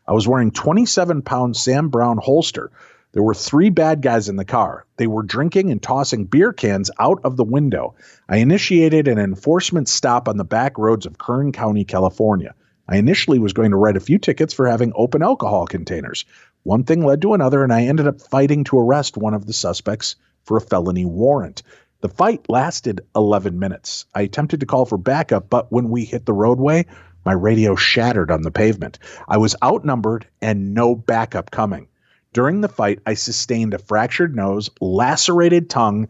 I was wearing 27-pound Sam Brown holster. There were 3 bad guys in the car. They were drinking and tossing beer cans out of the window. I initiated an enforcement stop on the back roads of Kern County, California. I initially was going to write a few tickets for having open alcohol containers. One thing led to another, and I ended up fighting to arrest one of the suspects for a felony warrant. The fight lasted 11 minutes. I attempted to call for backup, but when we hit the roadway, my radio shattered on the pavement. I was outnumbered and no backup coming. During the fight, I sustained a fractured nose, lacerated tongue,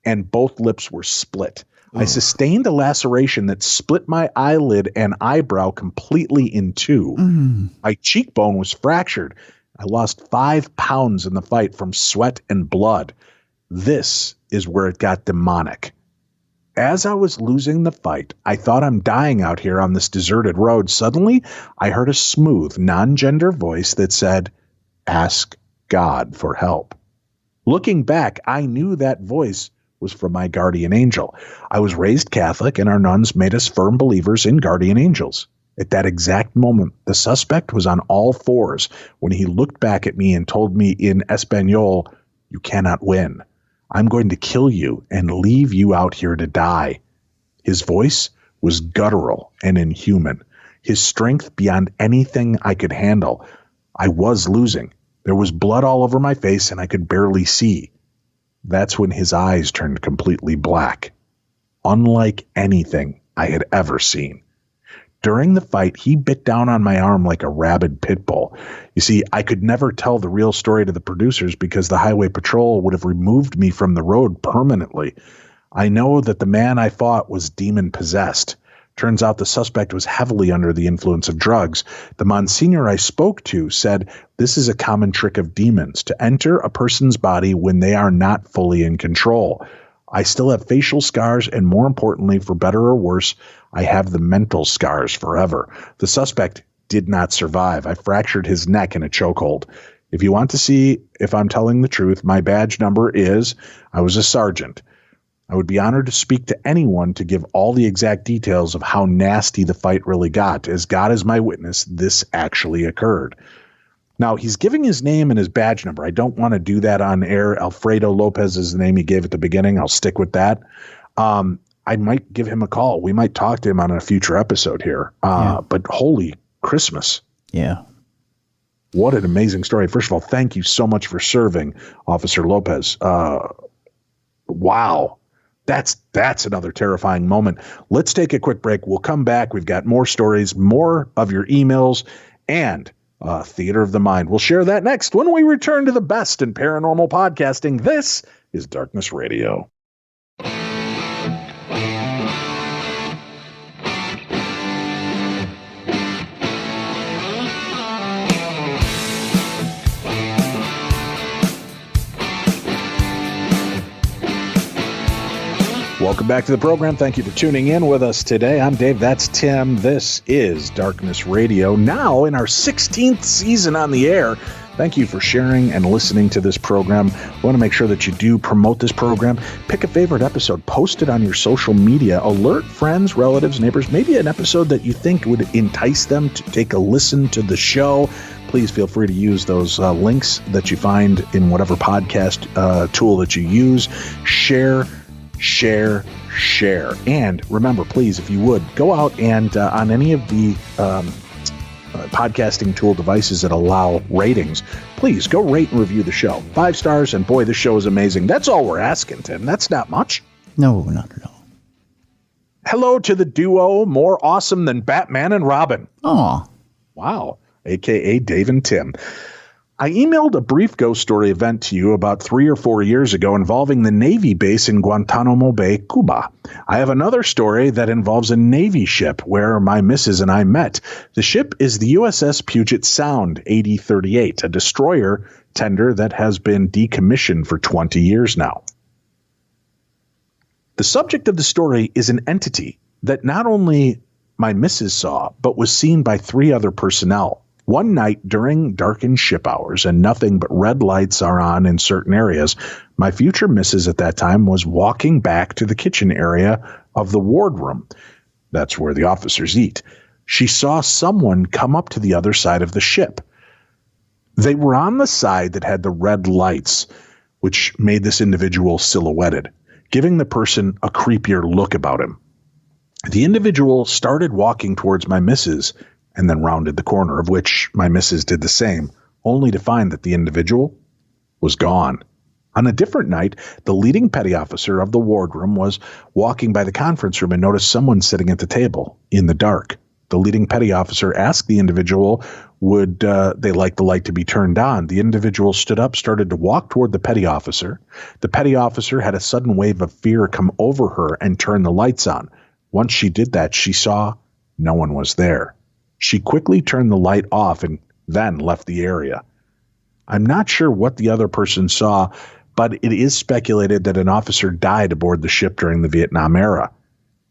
and both lips were split. I sustained a laceration that split my eyelid and eyebrow completely in 2. My cheekbone was fractured. I lost 5 pounds in the fight from sweat and blood. This is where it got demonic. As I was losing the fight, I thought I'm dying out here on this deserted road. Suddenly, I heard a smooth, non-gender voice that said, "Ask God for help." Looking back, I knew that voice was from my guardian angel. I was raised Catholic, and our nuns made us firm believers in guardian angels. At that exact moment, the suspect was on all fours when he looked back at me and told me in Espanol, "You cannot win. I'm going to kill you and leave you out here to die." His voice was guttural and inhuman. His strength beyond anything I could handle. I was losing. There was blood all over my face and I could barely see. That's when his eyes turned completely black, unlike anything I had ever seen. During the fight, he bit down on my arm like a rabid pit bull. You see, I could never tell the real story to the producers because the Highway Patrol would have removed me from the road permanently. I know that the man I fought was demon-possessed. Turns out the suspect was heavily under the influence of drugs. The Monsignor I spoke to said this is a common trick of demons, to enter a person's body when they are not fully in control. I still have facial scars, and more importantly, for better or worse, I have the mental scars forever. The suspect did not survive. I fractured his neck in a chokehold. If you want to see if I'm telling the truth, my badge number is, I was a sergeant. I would be honored to speak to anyone to give all the exact details of how nasty the fight really got. As God is my witness, this actually occurred. Now, he's giving his name and his badge number. I don't want to do that on air. Alfredo Lopez is the name he gave at the beginning. I'll stick with that. I might give him a call. We might talk to him on a future episode here. But holy Christmas. Yeah. What an amazing story. First of all, thank you so much for serving, Officer Lopez. Wow. That's another terrifying moment. Let's take a quick break. We'll come back. We've got more stories, more of your emails, and Theater of the Mind. We'll share that next when we return to the best in paranormal podcasting. This is Darkness Radio. Welcome back to the program. Thank you for tuning in with us today. I'm Dave. That's Tim. This is Darkness Radio, now in our 16th season on the air. Thank you for sharing and listening to this program. We want to make sure that you do promote this program. Pick a favorite episode, post it on your social media, alert friends, relatives, neighbors, maybe an episode that you think would entice them to take a listen to the show. Please feel free to use those links that you find in whatever podcast tool that you use. Share. And remember, please, if you would, go out and on any of the podcasting tool devices that allow ratings, please go rate and review the show. 5 stars, and boy, this show is amazing. That's all we're asking, Tim. That's not much. No, not at all. Hello to the duo more awesome than Batman and Robin. Aw. Wow. AKA Dave and Tim. I emailed a brief ghost story event to you about 3 or 4 years ago involving the Navy base in Guantanamo Bay, Cuba. I have another story that involves a Navy ship where my missus and I met. The ship is the USS Puget Sound 8038, a destroyer tender that has been decommissioned for 20 years now. The subject of the story is an entity that not only my missus saw, but was seen by 3 other personnel. One night during darkened ship hours and nothing but red lights are on in certain areas, my future missus at that time was walking back to the kitchen area of the wardroom. That's where the officers eat. She saw someone come up to the other side of the ship. They were on the side that had the red lights, which made this individual silhouetted, giving the person a creepier look about him. The individual started walking towards my missus and then rounded the corner, of which my missus did the same, only to find that the individual was gone. On a different night, the leading petty officer of the wardroom was walking by the conference room and noticed someone sitting at the table in the dark. The leading petty officer asked the individual, would they like the light to be turned on? The individual stood up, started to walk toward the petty officer. The petty officer had a sudden wave of fear come over her and turn the lights on. Once she did that, she saw no one was there. She quickly turned the light off and then left the area. I'm not sure what the other person saw, but it is speculated that an officer died aboard the ship during the Vietnam era.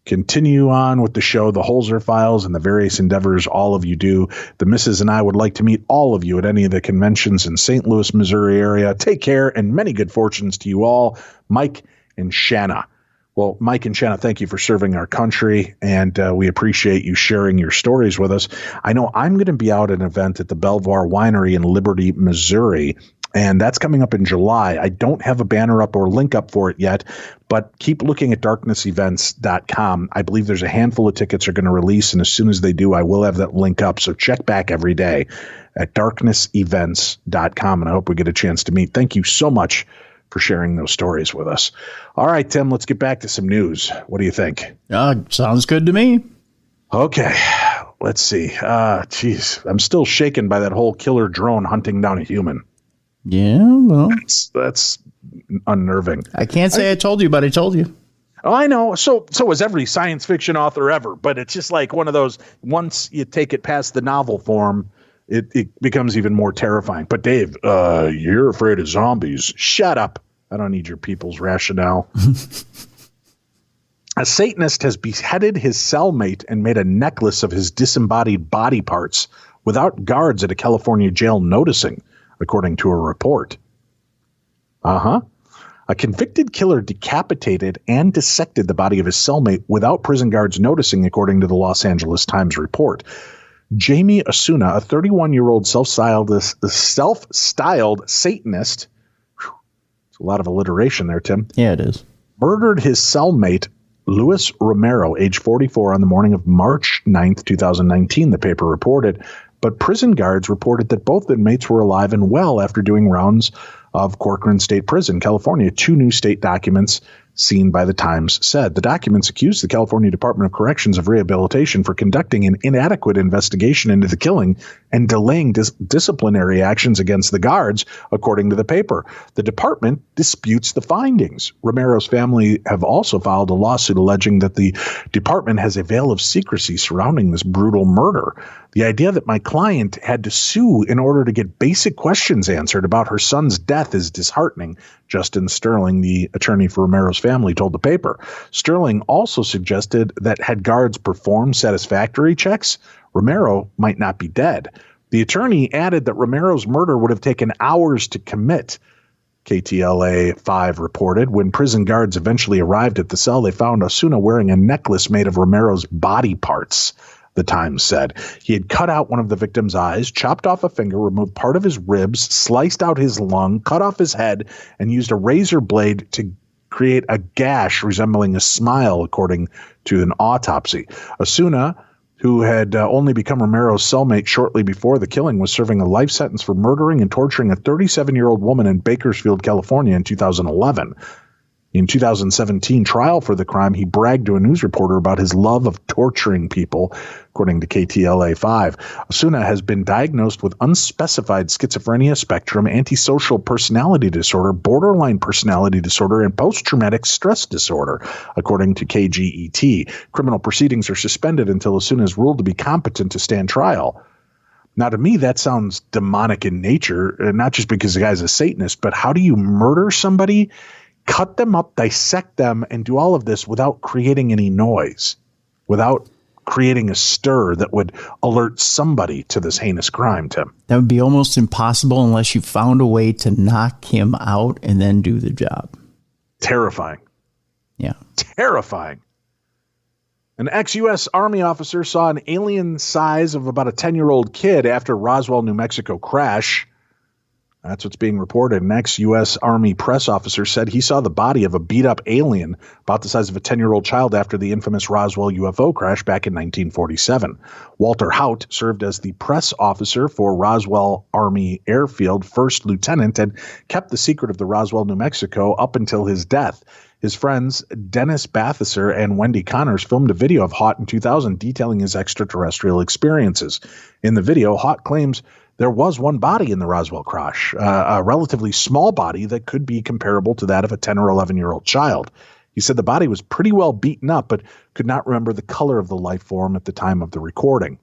Continue on with the show, the Holzer Files, and the various endeavors all of you do. The missus and I would like to meet all of you at any of the conventions in St. Louis, Missouri area. Take care and many good fortunes to you all. Mike and Shanna. Well, Mike and Shanna, thank you for serving our country, and we appreciate you sharing your stories with us. I know I'm going to be out at an event at the Belvoir Winery in Liberty, Missouri, and that's coming up in July. I don't have a banner up or link up for it yet, but keep looking at darknessevents.com. I believe there's a handful of tickets are going to release, and as soon as they do, I will have that link up. So check back every day at darknessevents.com, and I hope we get a chance to meet. Thank you so much for sharing those stories with us. All right, Tim, let's get back to some news. What do you think? Sounds good to me. Okay, let's see. Geez, I'm still shaken by that whole killer drone hunting down a human. Yeah, well. That's unnerving. I can't say I told you, but I told you. Oh, I know. So was every science fiction author ever, but it's just like one of those, once you take it past the novel form, it becomes even more terrifying. But Dave, you're afraid of zombies. Shut up. I don't need your people's rationale. A Satanist has beheaded his cellmate and made a necklace of his disembodied body parts without guards at a California jail noticing, according to a report. A convicted killer decapitated and dissected the body of his cellmate without prison guards noticing, according to the Los Angeles Times report. Jamie Asuna, a 31-year-old self-styled Satanist, it's a lot of alliteration there, Tim. Yeah, it is. Murdered his cellmate, Luis Romero, age 44, on the morning of March 9th, 2019, the paper reported. But prison guards reported that both inmates were alive and well after doing rounds of Corcoran State Prison, California. 2 new state documents seen by the Times said. The documents accused the California Department of Corrections of Rehabilitation for conducting an inadequate investigation into the killing and delaying disciplinary actions against the guards, according to the paper. The department disputes the findings. Romero's family have also filed a lawsuit alleging that the department has a veil of secrecy surrounding this brutal murder. The idea that my client had to sue in order to get basic questions answered about her son's death is disheartening. Justin Sterling, the attorney for Romero's family, family told the paper. Sterling also suggested that had guards performed satisfactory checks, Romero might not be dead. The attorney added that Romero's murder would have taken hours to commit. KTLA 5 reported when prison guards eventually arrived at the cell, they found Osuna wearing a necklace made of Romero's body parts. The Times said he had cut out one of the victim's eyes, chopped off a finger, removed part of his ribs, sliced out his lung, cut off his head, and used a razor blade to create a gash resembling a smile, according to an autopsy. Osuna, who had only become Romero's cellmate shortly before the killing, was serving a life sentence for murdering and torturing a 37-year-old woman in Bakersfield, California in 2011. In 2017 trial for the crime, he bragged to a news reporter about his love of torturing people, according to KTLA 5. Osuna has been diagnosed with unspecified schizophrenia spectrum, antisocial personality disorder, borderline personality disorder, and post-traumatic stress disorder, according to KGET. Criminal proceedings are suspended until Osuna is ruled to be competent to stand trial. Now, to me, that sounds demonic in nature, not just because the guy's a Satanist, but how do you murder somebody, cut them up, dissect them, and do all of this without creating any noise, without creating a stir that would alert somebody to this heinous crime, Tim? That would be almost impossible unless you found a way to knock him out and then do the job. Terrifying. Yeah. Terrifying. An ex-U.S. Army officer saw an alien size of about a 10-year-old kid after Roswell, New Mexico crash. That's what's being reported. An ex-U.S. Army press officer said he saw the body of a beat-up alien about the size of a 10-year-old child after the infamous Roswell UFO crash back in 1947. Walter Haut served as the press officer for Roswell Army Airfield, first lieutenant, and kept the secret of the Roswell, New Mexico up until his death. His friends Dennis Bathurst and Wendy Connors filmed a video of Haut in 2000 detailing his extraterrestrial experiences. In the video, Haut claims there was one body in the Roswell crash, a relatively small body that could be comparable to that of a 10 or 11-year-old child. He said the body was pretty well beaten up, but could not remember the color of the life form at the time of the recording.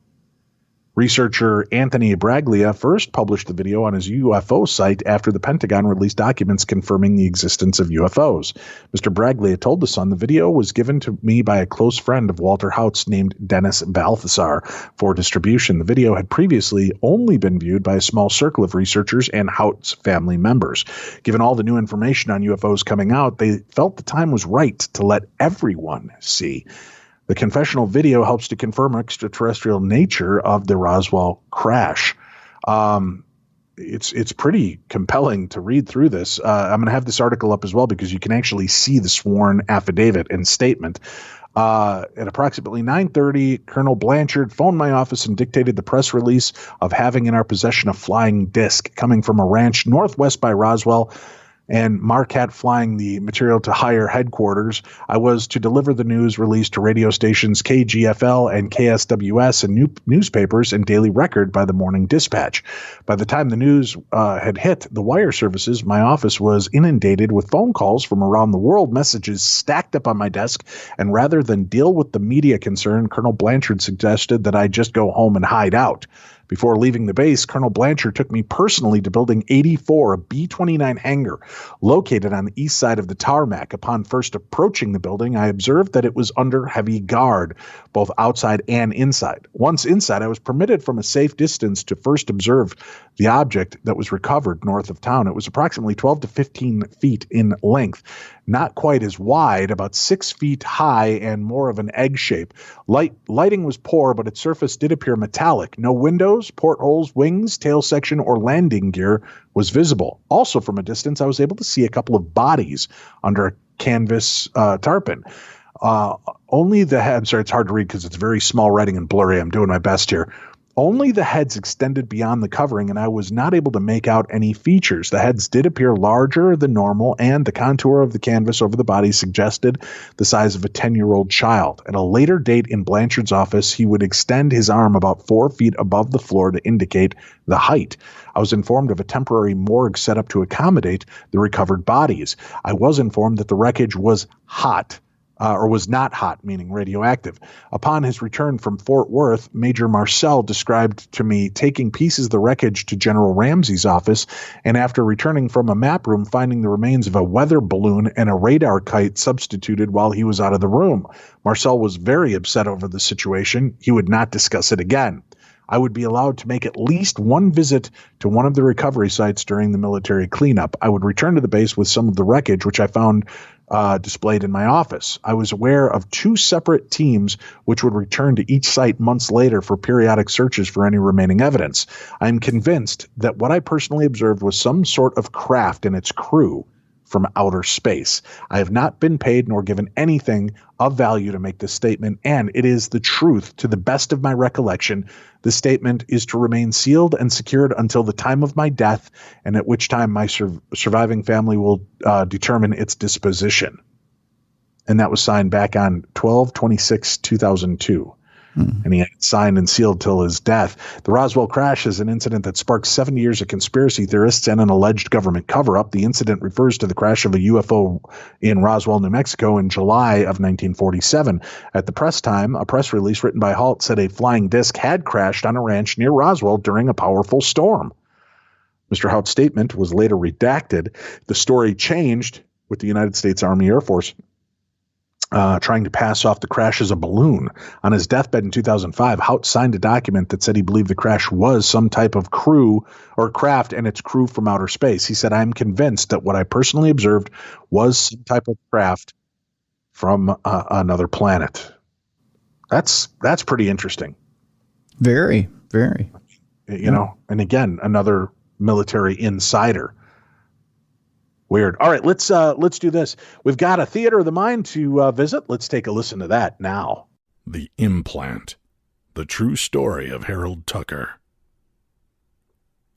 Researcher Anthony Braglia first published the video on his UFO site after the Pentagon released documents confirming the existence of UFOs. Mr. Braglia told The Sun, the video was given to me by a close friend of Walter Haut's named Dennis Balthasar for distribution. The video had previously only been viewed by a small circle of researchers and Haut's family members. Given all the new information on UFOs coming out, they felt the time was right to let everyone see. The confessional video helps to confirm extraterrestrial nature of the Roswell crash. It's pretty compelling to read through this. I'm going to have this article up as well because you can actually see the sworn affidavit and statement. At approximately 9:30, Colonel Blanchard phoned my office and dictated the press release of having in our possession a flying disc coming from a ranch northwest by Roswell, and Marquette flying the material to higher headquarters. I was to deliver the news release to radio stations KGFL and KSWS and newspapers and Daily Record by the Morning Dispatch. By the time the news had hit the wire services, my office was inundated with phone calls from around the world, messages stacked up on my desk, and rather than deal with the media concern, Colonel Blanchard suggested that I just go home and hide out. Before leaving the base, Colonel Blanchard took me personally to Building 84, a B-29 hangar located on the east side of the tarmac. Upon first approaching the building, I observed that it was under heavy guard, both outside and inside. Once inside, I was permitted from a safe distance to first observe the object that was recovered north of town. It was approximately 12 to 15 feet in length, not quite as wide, about 6 feet high and more of an egg shape. Lighting was poor, but its surface did appear metallic. No windows, portholes, wings, tail section, or landing gear was visible. Also from a distance, I was able to see a couple of bodies under a canvas tarpaulin. Only the head, I'm sorry, it's hard to read because it's very small writing and blurry. I'm doing my best here. Only the heads extended beyond the covering, and I was not able to make out any features. The heads did appear larger than normal, and the contour of the canvas over the body suggested the size of a 10-year-old child. At a later date in Blanchard's office, he would extend his arm about 4 feet above the floor to indicate the height. I was informed of a temporary morgue set up to accommodate the recovered bodies. I was informed that the wreckage was hot or was not hot, meaning radioactive. Upon his return from Fort Worth, Major Marcel described to me taking pieces of the wreckage to General Ramsey's office, and after returning from a map room, finding the remains of a weather balloon and a radar kite substituted while he was out of the room. Marcel was very upset over the situation. He would not discuss it again. I would be allowed to make at least one visit to one of the recovery sites during the military cleanup. I would return to the base with some of the wreckage, which I found displayed in my office. I was aware of 2 separate teams which would return to each site months later for periodic searches for any remaining evidence. I am convinced that what I personally observed was some sort of craft and its crew from outer space. I have not been paid nor given anything of value to make this statement, and it is the truth to the best of my recollection. The statement is to remain sealed and secured until the time of my death, and at which time my surviving family will determine its disposition. And that was signed back on 12/26/2002. And he had it signed and sealed till his death. The Roswell crash is an incident that sparked 7 years of conspiracy theorists and an alleged government cover-up. The incident refers to the crash of a UFO in Roswell, New Mexico in July of 1947. At the press time, a press release written by Halt said a flying disc had crashed on a ranch near Roswell during a powerful storm. Mr. Haut's statement was later redacted. The story changed with the United States Army Air Force trying to pass off the crash as a balloon. On his deathbed in 2005, Haut signed a document that said he believed the crash was some type of crew or craft and its crew from outer space. He said, "I am convinced that what I personally observed was some type of craft from another planet." That's pretty interesting. Very, very. You know, and again, another military insider. Weird. All right, let's do this. We've got a theater of the mind to visit. Let's take a listen to that now. The Implant, the true story of Harold Tucker.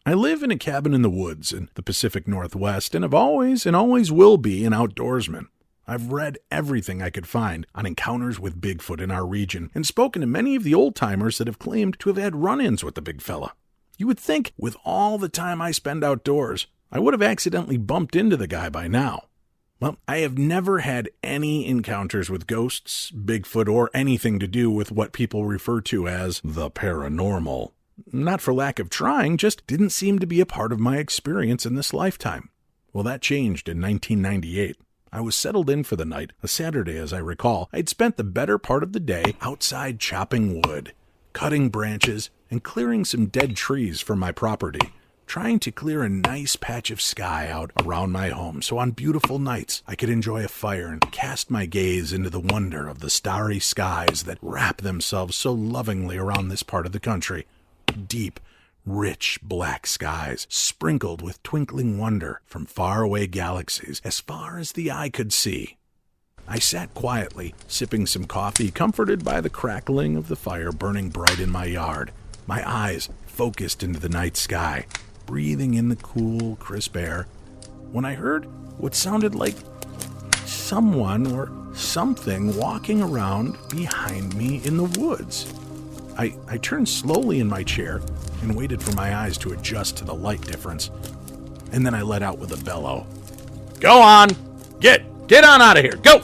I live in a cabin in the woods in the Pacific Northwest, and have always and always will be an outdoorsman. I've read everything I could find on encounters with Bigfoot in our region, and spoken to many of the old-timers that have claimed to have had run-ins with the big fella. You would think, with all the time I spend outdoors, I would have accidentally bumped into the guy by now. Well, I have never had any encounters with ghosts, Bigfoot, or anything to do with what people refer to as the paranormal. Not for lack of trying, just didn't seem to be a part of my experience in this lifetime. Well, that changed in 1998. I was settled in for the night, a Saturday as I recall. I'd spent the better part of the day outside chopping wood, cutting branches, and clearing some dead trees from my property, trying to clear a nice patch of sky out around my home so on beautiful nights I could enjoy a fire and cast my gaze into the wonder of the starry skies that wrap themselves so lovingly around this part of the country. Deep, rich black skies sprinkled with twinkling wonder from faraway galaxies as far as the eye could see. I sat quietly, sipping some coffee, comforted by the crackling of the fire burning bright in my yard, my eyes focused into the night sky, breathing in the cool, crisp air, when I heard what sounded like someone or something walking around behind me in the woods. I turned slowly in my chair and waited for my eyes to adjust to the light difference, and then I let out with a bellow. "Go on! Get on out of here! Go!"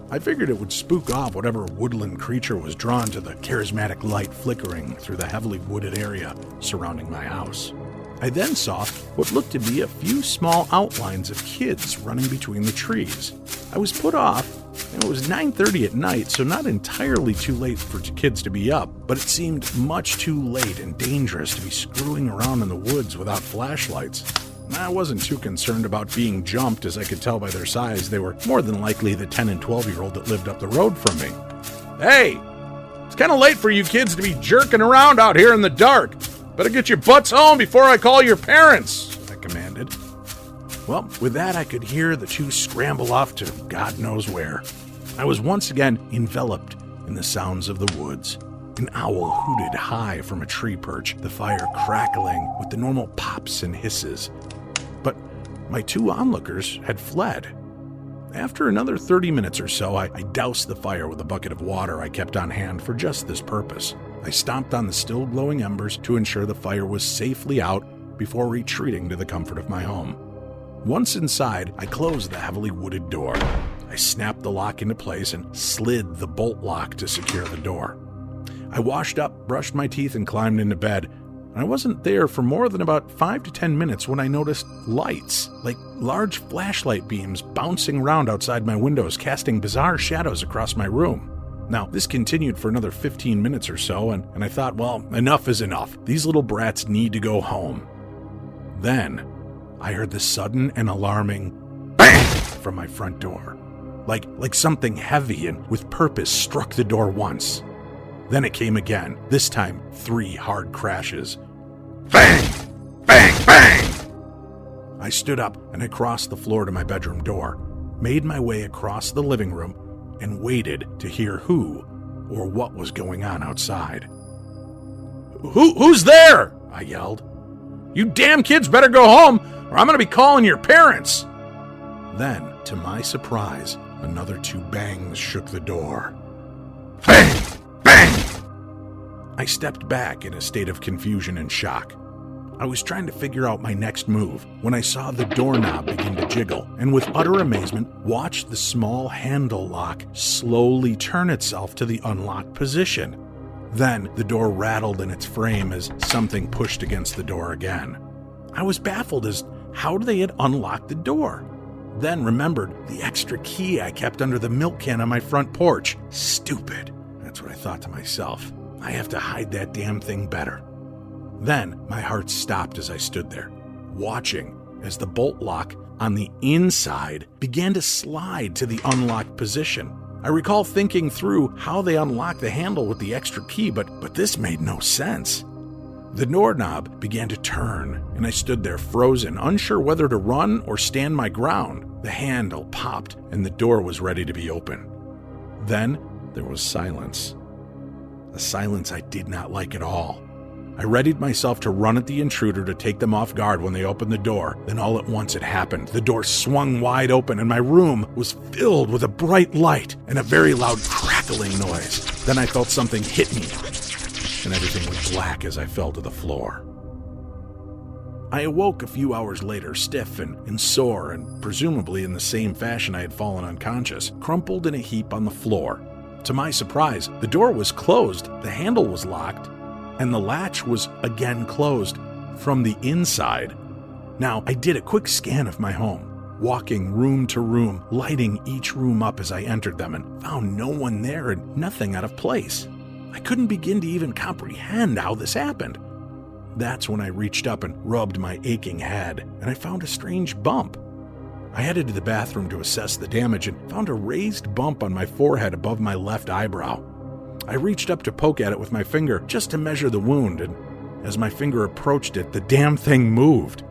I figured it would spook off whatever woodland creature was drawn to the charismatic light flickering through the heavily wooded area surrounding my house. I then saw what looked to be a few small outlines of kids running between the trees. I was put off, and it was 9:30 at night, so not entirely too late for kids to be up, but it seemed much too late and dangerous to be screwing around in the woods without flashlights. I wasn't too concerned about being jumped, as I could tell by their size. They were more than likely the 10 and 12-year-old that lived up the road from me. "Hey, it's kind of late for you kids to be jerking around out here in the dark. Better get your butts home before I call your parents," I commanded. Well, with that, I could hear the two scramble off to God knows where. I was once again enveloped in the sounds of the woods. An owl hooted high from a tree perch, the fire crackling with the normal pops and hisses. But my two onlookers had fled. After another 30 minutes or so, I doused the fire with a bucket of water I kept on hand for just this purpose. I stomped on the still glowing embers to ensure the fire was safely out before retreating to the comfort of my home. Once inside, I closed the heavily wooded door, I snapped the lock into place and slid the bolt lock to secure the door. I washed up, brushed my teeth, and climbed into bed. I wasn't there for more than about 5 to 10 minutes when I noticed lights, like large flashlight beams bouncing around outside my windows, casting bizarre shadows across my room. Now, this continued for another 15 minutes or so, and I thought, well, enough is enough. These little brats need to go home. Then, I heard the sudden and alarming bang from my front door. Like something heavy and with purpose struck the door once. Then it came again, this time 3 hard crashes. Bang! Bang! Bang! I stood up and I crossed the floor to my bedroom door, made my way across the living room, and waited to hear who or what was going on outside. Who's there? I yelled. You damn kids better go home or I'm going to be calling your parents. Then, to my surprise, another 2 bangs shook the door. Bang! Bang! I stepped back in a state of confusion and shock. I was trying to figure out my next move when I saw the doorknob begin to jiggle, and with utter amazement, watched the small handle lock slowly turn itself to the unlocked position. Then the door rattled in its frame as something pushed against the door again. I was baffled as how they had unlocked the door. Then remembered the extra key I kept under the milk can on my front porch. Stupid. That's what I thought to myself. I have to hide that damn thing better. Then my heart stopped as I stood there, watching as the bolt lock on the inside began to slide to the unlocked position. I recall thinking through how they unlocked the handle with the extra key, but this made no sense. The doorknob began to turn, and I stood there frozen, unsure whether to run or stand my ground. The handle popped, and the door was ready to be open. Then there was silence. A silence I did not like at all. I readied myself to run at the intruder to take them off guard when they opened the door. Then all at once it happened. The door swung wide open and my room was filled with a bright light and a very loud crackling noise. Then I felt something hit me and everything went black as I fell to the floor. I awoke a few hours later, stiff and sore, and presumably in the same fashion I had fallen unconscious, crumpled in a heap on the floor. To my surprise, the door was closed, the handle was locked, and the latch was again closed from the inside. Now, I did a quick scan of my home, walking room to room, lighting each room up as I entered them, and found no one there and nothing out of place. I couldn't begin to even comprehend how this happened. That's when I reached up and rubbed my aching head, and I found a strange bump. I headed to the bathroom to assess the damage and found a raised bump on my forehead above my left eyebrow. I reached up to poke at it with my finger just to measure the wound, and as my finger approached it, the damn thing moved.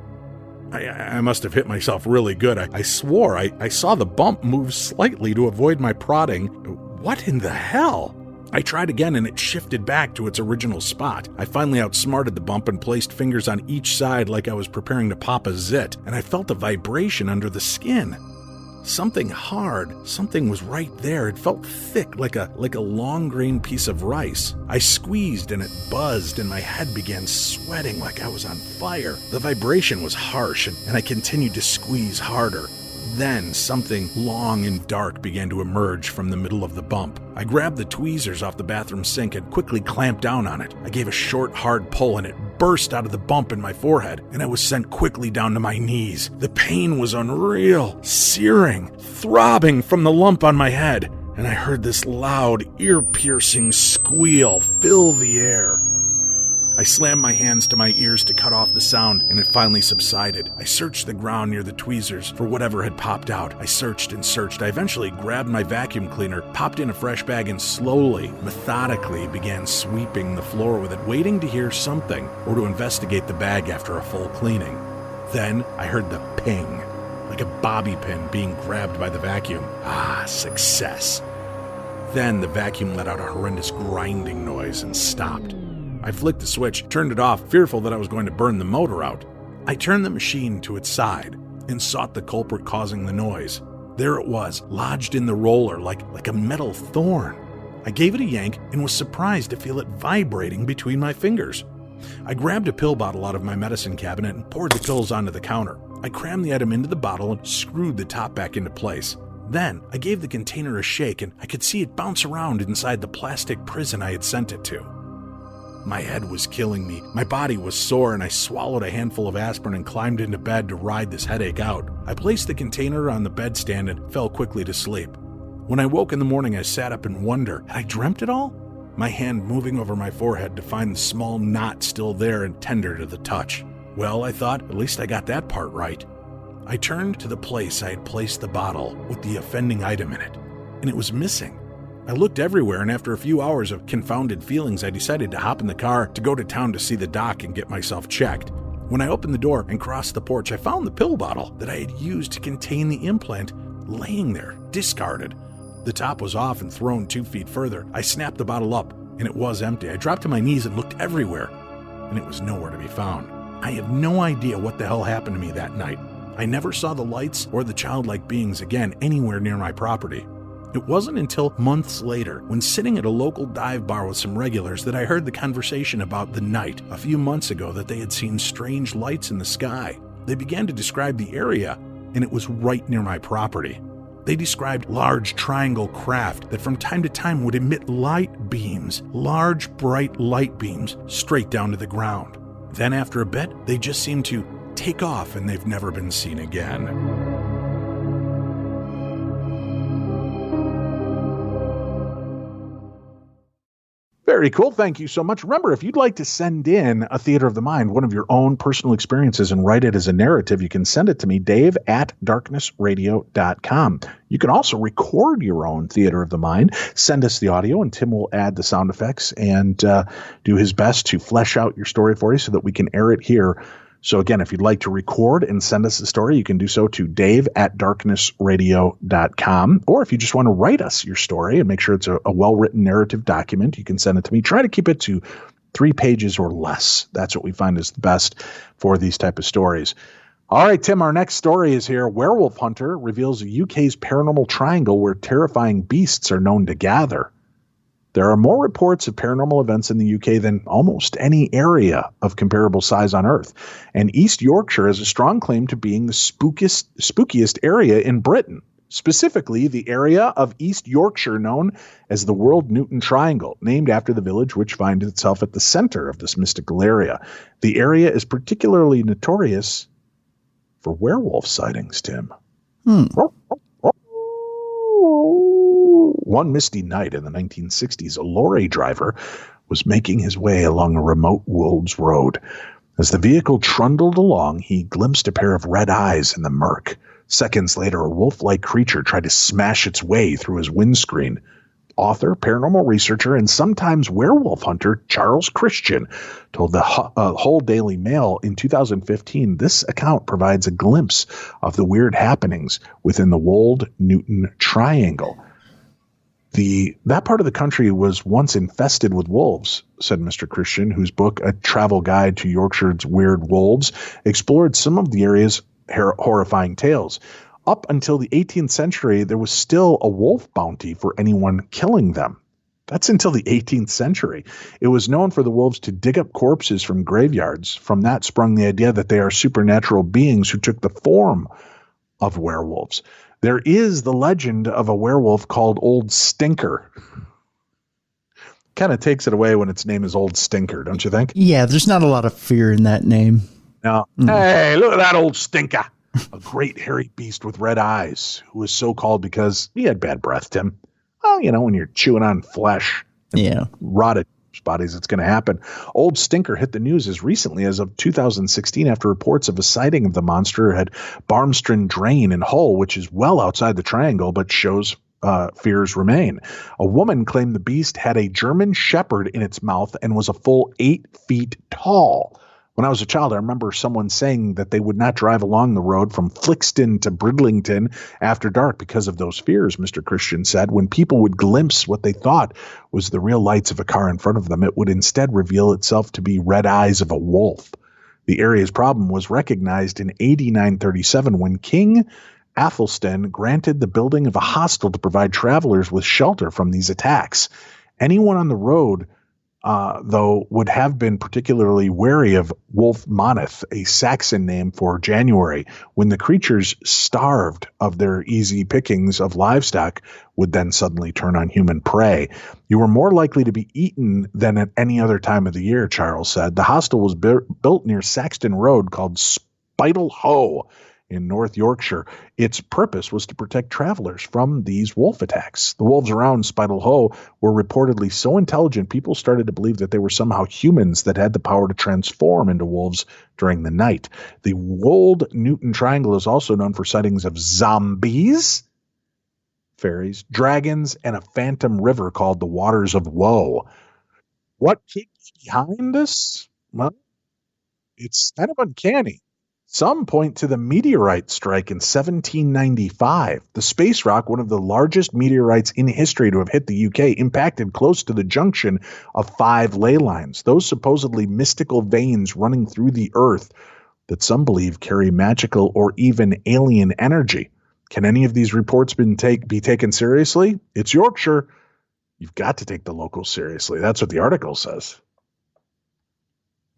I must have hit myself really good. I swore I saw the bump move slightly to avoid my prodding. What in the hell? I tried again and it shifted back to its original spot. I finally outsmarted the bump and placed fingers on each side like I was preparing to pop a zit, and I felt a vibration under the skin. Something hard, something was right there. It felt thick like a long-grain piece of rice. I squeezed and it buzzed and my head began sweating like I was on fire. The vibration was harsh and I continued to squeeze harder. Then something long and dark began to emerge from the middle of the bump. I grabbed the tweezers off the bathroom sink and quickly clamped down on it. I gave a short, hard pull and it burst out of the bump in my forehead, and I was sent quickly down to my knees. The pain was unreal, searing, throbbing from the lump on my head, and I heard this loud, ear-piercing squeal fill the air. I slammed my hands to my ears to cut off the sound, and it finally subsided. I searched the ground near the tweezers for whatever had popped out. I searched and searched. I eventually grabbed my vacuum cleaner, popped in a fresh bag, and slowly, methodically began sweeping the floor with it, waiting to hear something or to investigate the bag after a full cleaning. Then I heard the ping, like a bobby pin being grabbed by the vacuum. Ah, success. Then the vacuum let out a horrendous grinding noise and stopped. I flicked the switch, turned it off, fearful that I was going to burn the motor out. I turned the machine to its side and sought the culprit causing the noise. There it was, lodged in the roller like a metal thorn. I gave it a yank and was surprised to feel it vibrating between my fingers. I grabbed a pill bottle out of my medicine cabinet and poured the pills onto the counter. I crammed the item into the bottle and screwed the top back into place. Then I gave the container a shake and I could see it bounce around inside the plastic prison I had sent it to. My head was killing me, my body was sore, and I swallowed a handful of aspirin and climbed into bed to ride this headache out. I placed the container on the bedstand and fell quickly to sleep. When I woke in the morning, I sat up in wonder. Had I dreamt it all? My hand moving over my forehead to find the small knot still there and tender to the touch. Well, I thought, at least I got that part right. I turned to the place I had placed the bottle with the offending item in it, and it was missing. I looked everywhere, and after a few hours of confounded feelings, I decided to hop in the car to go to town to see the doc and get myself checked. When I opened the door and crossed the porch, I found the pill bottle that I had used to contain the implant laying there, discarded. The top was off and thrown 2 feet further. I snapped the bottle up, and it was empty. I dropped to my knees and looked everywhere, and it was nowhere to be found. I have no idea what the hell happened to me that night. I never saw the lights or the childlike beings again anywhere near my property. It wasn't until months later, when sitting at a local dive bar with some regulars, that I heard the conversation about the night a few months ago that they had seen strange lights in the sky. They began to describe the area, and it was right near my property. They described large triangle craft that from time to time would emit light beams, large bright light beams, straight down to the ground. Then after a bit, they just seemed to take off and they've never been seen again. Very cool. Thank you so much. Remember, if you'd like to send in a Theater of the Mind, one of your own personal experiences, and write it as a narrative, you can send it to me, dave@darknessradio.com. You can also record your own Theater of the Mind. Send us the audio, and Tim will add the sound effects and do his best to flesh out your story for you so that we can air it here. So again, if you'd like to record and send us the story, you can do so to dave@darknessradio.com. Or if you just want to write us your story and make sure it's a well-written narrative document, you can send it to me. Try to keep it to 3 pages or less. That's what we find is the best for these type of stories. All right, Tim, our next story is here. Werewolf hunter reveals UK's paranormal triangle where terrifying beasts are known to gather. There are more reports of paranormal events in the UK than almost any area of comparable size on Earth. And East Yorkshire has a strong claim to being the spookiest area in Britain, specifically the area of East Yorkshire known as the World Newton Triangle, named after the village which finds itself at the center of this mystical area. The area is particularly notorious for werewolf sightings, Tim. One misty night in the 1960s, a lorry driver was making his way along a remote Wolves road. As the vehicle trundled along, he glimpsed a pair of red eyes in the murk. Seconds later, a wolf-like creature tried to smash its way through his windscreen. Author, paranormal researcher, and sometimes werewolf hunter Charles Christian told the Hull Daily Mail in 2015, this account provides a glimpse of the weird happenings within the Wold Newton Triangle. That part of the country was once infested with wolves, said Mr. Christian, whose book, A Travel Guide to Yorkshire's Weird Wolves, explored some of the area's horrifying tales. Up until the 18th century, there was still a wolf bounty for anyone killing them. That's until the 18th century. It was known for the wolves to dig up corpses from graveyards. From that sprung the idea that they are supernatural beings who took the form of werewolves. There is the legend of a werewolf called Old Stinker. Kind of takes it away when its name is Old Stinker, don't you think? Yeah, there's not a lot of fear in that name. No. Hey, look at that Old Stinker. A great hairy beast with red eyes, who was so called because he had bad breath, Tim. Well, you know, when you're chewing on flesh and rotted bodies, it's going to happen. Old Stinker hit the news as recently as of 2016 after reports of a sighting of the monster at Barmstron Drain in Hull, which is well outside the triangle, but shows fears remain. A woman claimed the beast had a German shepherd in its mouth and was a full 8 feet tall. When I was a child, I remember someone saying that they would not drive along the road from Flixton to Bridlington after dark because of those fears, Mr. Christian said. When people would glimpse what they thought was the real lights of a car in front of them, it would instead reveal itself to be red eyes of a wolf. The area's problem was recognized in AD 937 when King Athelstan granted the building of a hostel to provide travelers with shelter from these attacks. Anyone on the road though, would have been particularly wary of Wolf Moneth, a Saxon name for January, when the creatures, starved of their easy pickings of livestock, would then suddenly turn on human prey. You were more likely to be eaten than at any other time of the year, Charles said. The hostel was built near Saxton Road, called Spital Hoe, in North Yorkshire. Its purpose was to protect travelers from these wolf attacks. The wolves around Spital Hoe were reportedly so intelligent, people started to believe that they were somehow humans that had the power to transform into wolves during the night. The Wold Newton Triangle is also known for sightings of zombies, fairies, dragons, and a phantom river called the Waters of Woe. What could be behind this? Well, it's kind of uncanny. Some point to the meteorite strike in 1795. The space rock, one of the largest meteorites in history to have hit the UK, impacted close to the junction of 5 ley lines, those supposedly mystical veins running through the earth that some believe carry magical or even alien energy. Can any of these reports be taken seriously? It's Yorkshire. You've got to take the locals seriously. That's what the article says.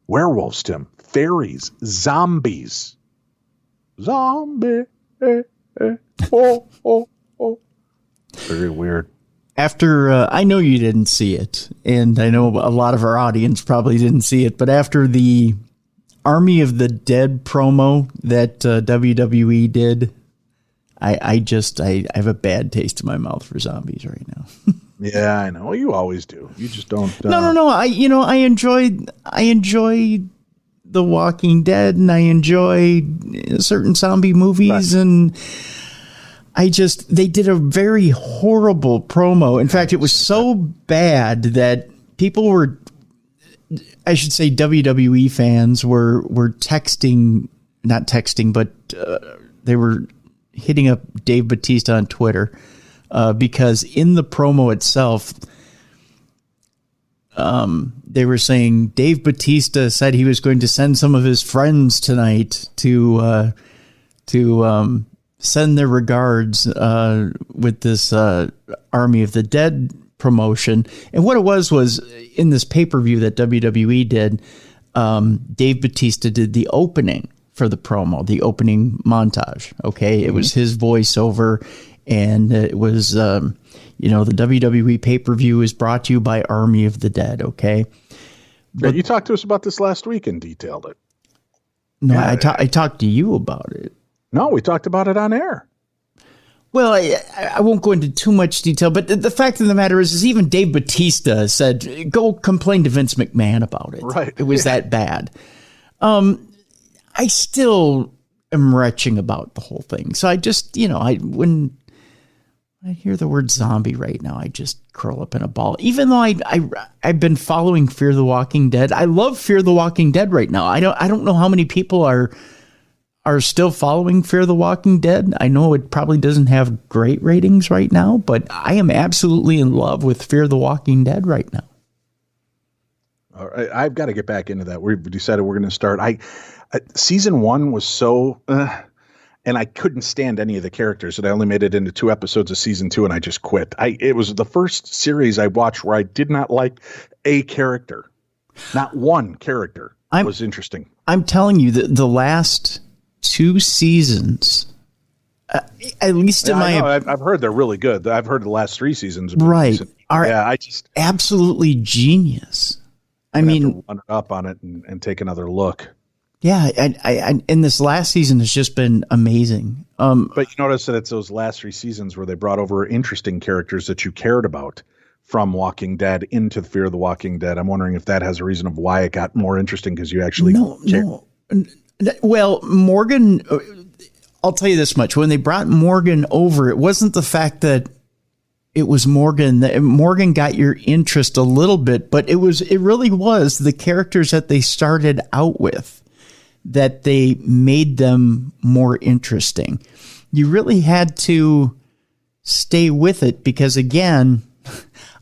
Werewolves, Tim. Fairies. Zombies. Zombie. Oh, oh, oh. Very weird. After, I know you didn't see it, and I know a lot of our audience probably didn't see it, but after the Army of the Dead promo that WWE did, I have a bad taste in my mouth for zombies right now. Yeah, I know. You always do. You just don't. No. I enjoy The Walking Dead, and I enjoy certain zombie movies, right. And they did a very horrible promo. In fact, it was so bad that people were, I should say, WWE fans were not texting, but they were hitting up Dave Bautista on Twitter. Because in the promo itself, they were saying Dave Bautista said he was going to send some of his friends tonight to send their regards with this Army of the Dead promotion. And what it was in this pay-per-view that WWE did, Dave Bautista did the opening for the promo, the opening montage. Okay, it was his voiceover. And it was, the WWE pay-per-view is brought to you by Army of the Dead, okay? But you talked to us about this last week and detailed it. No, I talked to you about it. No, we talked about it on air. Well, I won't go into too much detail, but the fact of the matter is even Dave Bautista said, go complain to Vince McMahon about it. Right. It was that bad. I still am retching about the whole thing. So I just, when I hear the word zombie right now, I just curl up in a ball. Even though I've been following Fear the Walking Dead. I love Fear the Walking Dead right now. I don't know how many people are still following Fear the Walking Dead. I know it probably doesn't have great ratings right now, but I am absolutely in love with Fear the Walking Dead right now. All right, I've got to get back into that. We decided we're going to start. Season 1 was so... and I couldn't stand any of the characters, and I only made it into 2 episodes of season 2, and I just quit. It was the first series I watched where I did not like a character. Not one character was interesting. I'm telling you that the last 2 seasons, at least in I've heard they're really good. I've heard the last 3 seasons. Right. I just absolutely genius. I mean, run up on it and take another look. Yeah, and this last season has just been amazing. But you notice that it's those last 3 seasons where they brought over interesting characters that you cared about from Walking Dead into Fear the Walking Dead. I'm wondering if that has a reason of why it got more interesting because you actually No. Well, Morgan, I'll tell you this much. When they brought Morgan over, it wasn't the fact that it was Morgan. Morgan got your interest a little bit, but it really was the characters that they started out with that they made them more interesting. You really had to stay with it because, again,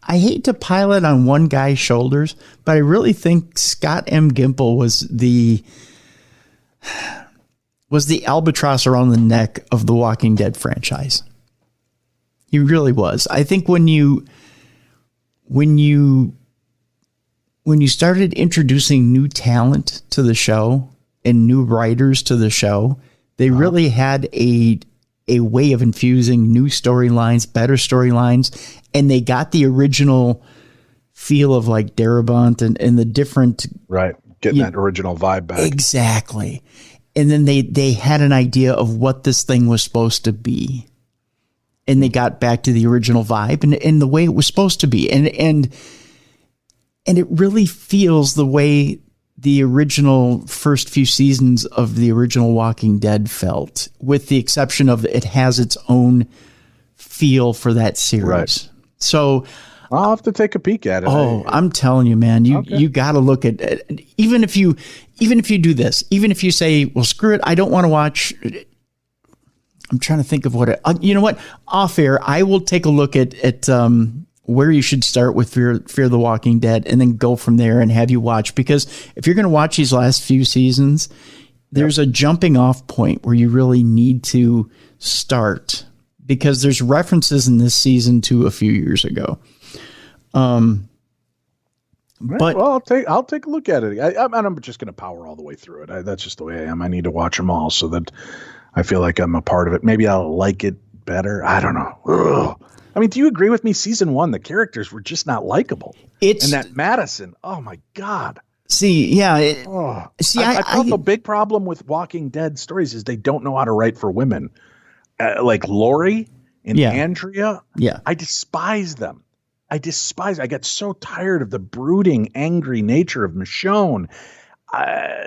I hate to pile it on one guy's shoulders, but I really think Scott M. Gimple was the albatross around the neck of the Walking Dead franchise. He really was. I think when you when you started introducing new talent to the show and new writers to the show, they really had a way of infusing new storylines, better storylines, and they got the original feel of like Darabont and the different... Right. Getting that original vibe back. Exactly. And then they had an idea of what this thing was supposed to be. And they got back to the original vibe and the way it was supposed to be. And it really feels the way the original first few seasons of the original Walking Dead felt, with the exception of it has its own feel for that series. Right. So I'll have to take a peek at it. I'm telling you, man, you got to look at it. Even if you do this, even if you say, well, screw it, I don't want to watch. I'm trying to think of you know what, off air, I will take a look at where you should start with Fear the Walking Dead and then go from there and have you watch, because if you're going to watch these last few seasons, there's a jumping off point where you really need to start, because there's references in this season to a few years ago. But well, I'll take a look at it. I'm just going to power all the way through it. That's just the way I am. I need to watch them all so that I feel like I'm a part of it. Maybe I'll like it better. I don't know. Ugh. I mean, do you agree with me? Season 1, the characters were just not likable. And that Madison, oh my God. See, yeah. I felt the big problem with Walking Dead stories is they don't know how to write for women. Like Lori and Andrea. Yeah. I despise them. I got so tired of the brooding, angry nature of Michonne.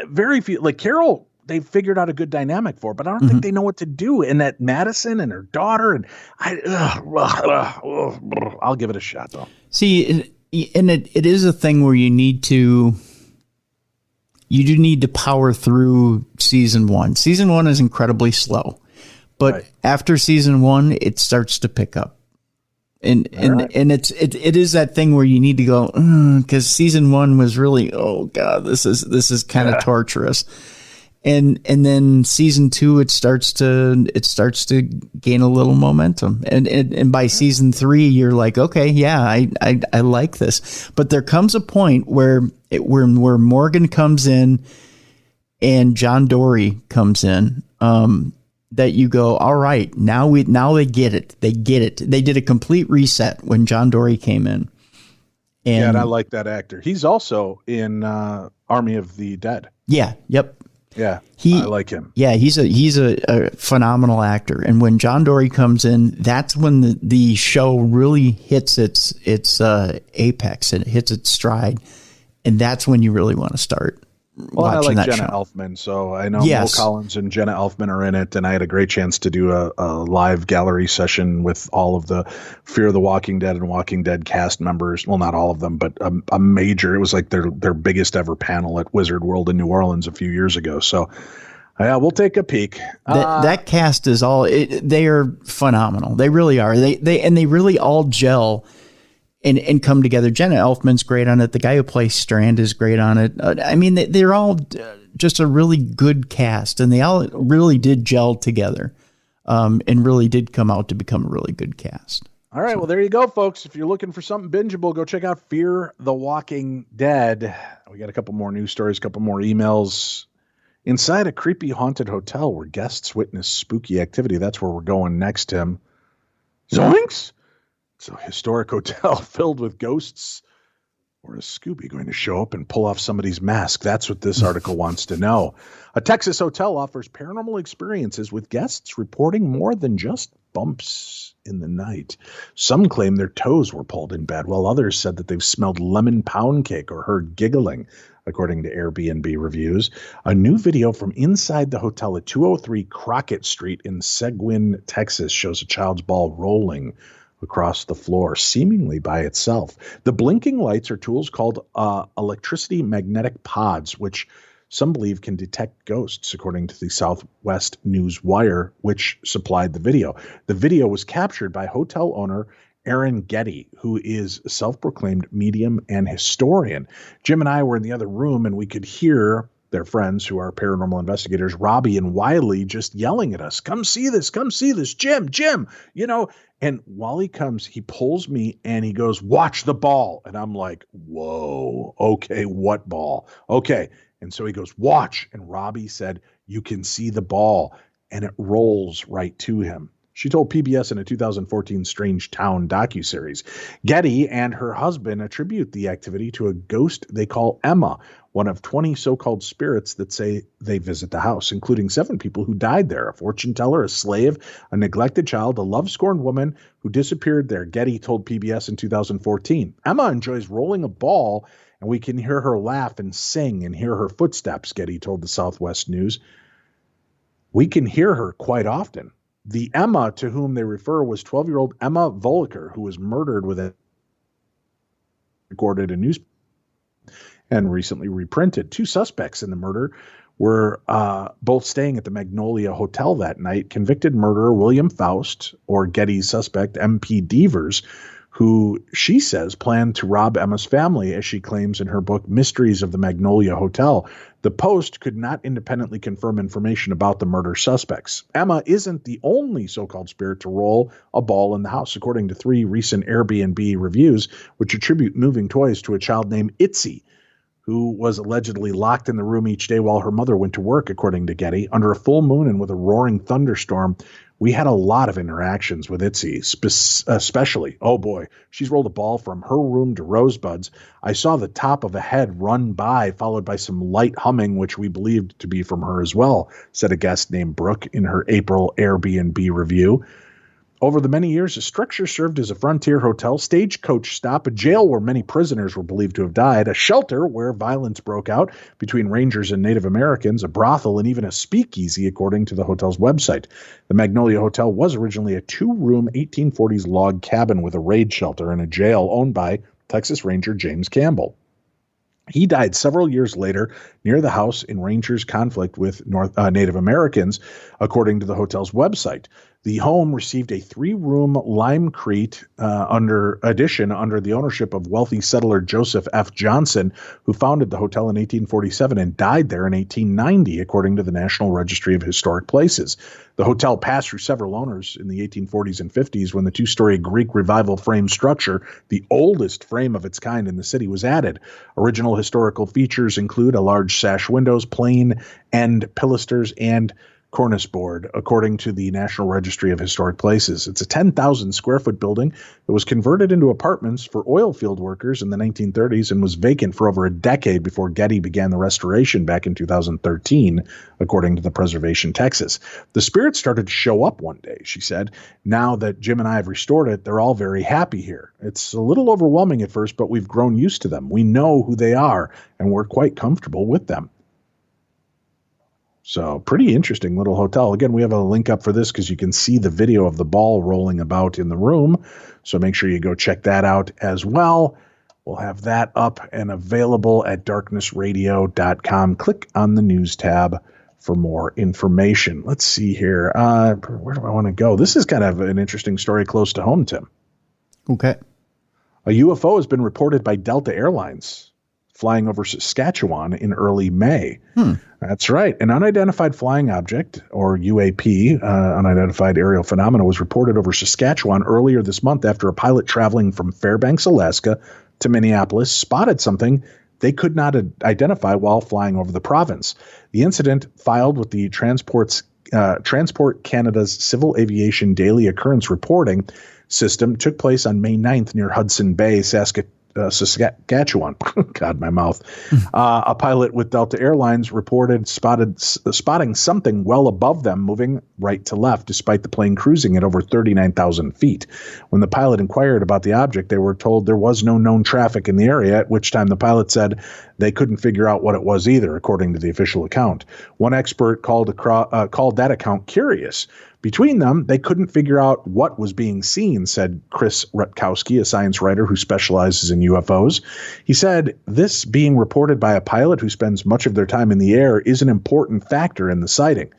Very few, like Carol, they figured out a good dynamic for, but I don't think they know what to do. And that Madison and her daughter, and I'll give it a shot though. See, and it is a thing where you do need to power through season 1. Season 1 is incredibly slow, but after season 1, it starts to pick up. And it is that thing where you need to go, because season 1 was really, oh God, this is kind of torturous. And then season 2, it starts to gain a little momentum. And by season 3, you're like, okay, yeah, I like this. But there comes a point where Morgan comes in and John Dorie comes in, that you go, all right, now they get it. They get it. They did a complete reset when John Dorie came in. And I like that actor. He's also in Army of the Dead. Yeah. Yep. Yeah, I like him. Yeah, he's a phenomenal actor. And when John Dorie comes in, that's when the show really hits its apex and it hits its stride. And that's when you really want to start watching that show. I like Jenna Elfman, so I know Mo Collins and Jenna Elfman are in it, and I had a great chance to do a live gallery session with all of the Fear the Walking Dead and Walking Dead cast members. Well, not all of them, but a major. It was like their biggest ever panel at Wizard World in New Orleans a few years ago. So, we'll take a peek. That cast is they are phenomenal. They really are. They really all gel and come together. Jenna Elfman's great on it. The guy who plays Strand is great on it. I mean, they're all just a really good cast, and they all really did gel together, and really did come out to become a really good cast. All right, well, there you go, folks. If you're looking for something bingeable, go check out Fear the Walking Dead. We got a couple more news stories, a couple more emails. Inside a creepy haunted hotel where guests witness spooky activity. That's where we're going next, Tim. Zoinks! It's a historic hotel filled with ghosts. Or is Scooby going to show up and pull off somebody's mask? That's what this article wants to know. A Texas hotel offers paranormal experiences with guests reporting more than just bumps in the night. Some claim their toes were pulled in bed, while others said that they've smelled lemon pound cake or heard giggling, according to Airbnb reviews. A new video from inside the hotel at 203 Crockett Street in Seguin, Texas, shows a child's ball rolling across the floor, seemingly by itself. The blinking lights are tools called electricity magnetic pods, which some believe can detect ghosts, according to the Southwest News Wire, which supplied the video. The video was captured by hotel owner Aaron Getty, who is a self-proclaimed medium and historian. Jim and I were in the other room, and we could hear their friends who are paranormal investigators, Robbie and Wiley, just yelling at us, come see this, Jim, and while he comes, he pulls me and he goes, watch the ball. And I'm like, whoa, okay, what ball? Okay. And so he goes, watch. And Robbie said, you can see the ball. And it rolls right to him. She told PBS in a 2014 Strange Town docuseries. Getty and her husband attribute the activity to a ghost they call Emma, one of 20 so-called spirits that say they visit the house, including 7 people who died there, a fortune teller, a slave, a neglected child, a love-scorned woman who disappeared there, Getty told PBS in 2014. Emma enjoys rolling a ball, and we can hear her laugh and sing and hear her footsteps, Getty told the Southwest News. We can hear her quite often. The Emma to whom they refer was 12-year-old Emma Volker, who was murdered with a recorded in news and recently reprinted. 2 suspects in the murder were both staying at the Magnolia Hotel that night. Convicted murderer William Faust, or Getty's suspect MP Devers, who she says planned to rob Emma's family, as she claims in her book Mysteries of the Magnolia Hotel. The Post could not independently confirm information about the murder suspects. Emma isn't the only so-called spirit to roll a ball in the house, according to 3 recent Airbnb reviews, which attribute moving toys to a child named Itzy, who was allegedly locked in the room each day while her mother went to work, according to Getty. Under a full moon and with a roaring thunderstorm, we had a lot of interactions with Itzy, especially, oh boy, she's rolled a ball from her room to Rosebud's. I saw the top of a head run by, followed by some light humming, which we believed to be from her as well, said a guest named Brooke in her April Airbnb review. Over the many years, the structure served as a frontier hotel, stagecoach stop, a jail where many prisoners were believed to have died, a shelter where violence broke out between Rangers and Native Americans, a brothel, and even a speakeasy, according to the hotel's website. The Magnolia Hotel was originally a 2-room 1840s log cabin with a raid shelter and a jail owned by Texas Ranger James Campbell. He died several years later near the house in Rangers' conflict with Native Americans, according to the hotel's website. The home received a 3-room limecrete addition under the ownership of wealthy settler Joseph F. Johnson, who founded the hotel in 1847 and died there in 1890, according to the National Registry of Historic Places. The hotel passed through several owners in the 1840s and 50s when the 2-story Greek Revival frame structure, the oldest frame of its kind in the city, was added. Original historical features include a large sash windows, plain end pilasters, and cornice board, according to the National Registry of Historic Places. It's a 10,000 square foot building that was converted into apartments for oil field workers in the 1930s and was vacant for over a decade before Getty began the restoration back in 2013, according to the Preservation Texas. The spirits started to show up one day, she said. Now that Jim and I have restored it, they're all very happy here. It's a little overwhelming at first, but we've grown used to them. We know who they are, and we're quite comfortable with them. So pretty interesting little hotel. Again, we have a link up for this because you can see the video of the ball rolling about in the room. So make sure you go check that out as well. We'll have that up and available at darknessradio.com. Click on the news tab for more information. Let's see here. Where do I want to go? This is kind of an interesting story close to home, Tim. Okay. A UFO has been reported by Delta Airlines flying over Saskatchewan in early May. That's right. An unidentified flying object, or UAP, unidentified aerial phenomena, was reported over Saskatchewan earlier this month after a pilot traveling from Fairbanks, Alaska to Minneapolis spotted something they could not identify while flying over the province. The incident, filed with the Transport Canada's Civil Aviation Daily Occurrence Reporting System, took place on May 9th near Hudson Bay, Saskatchewan. God, my mouth. A pilot with Delta Airlines reported spotting something well above them moving right to left, despite the plane cruising at over 39,000 feet. When the pilot inquired about the object, they were told there was no known traffic in the area, at which time the pilot said they couldn't figure out what it was either, according to the official account. One expert called that account curious. Between them, they couldn't figure out what was being seen, said Chris Rutkowski, a science writer who specializes in UFOs. He said, this being reported by a pilot who spends much of their time in the air is an important factor in the sighting.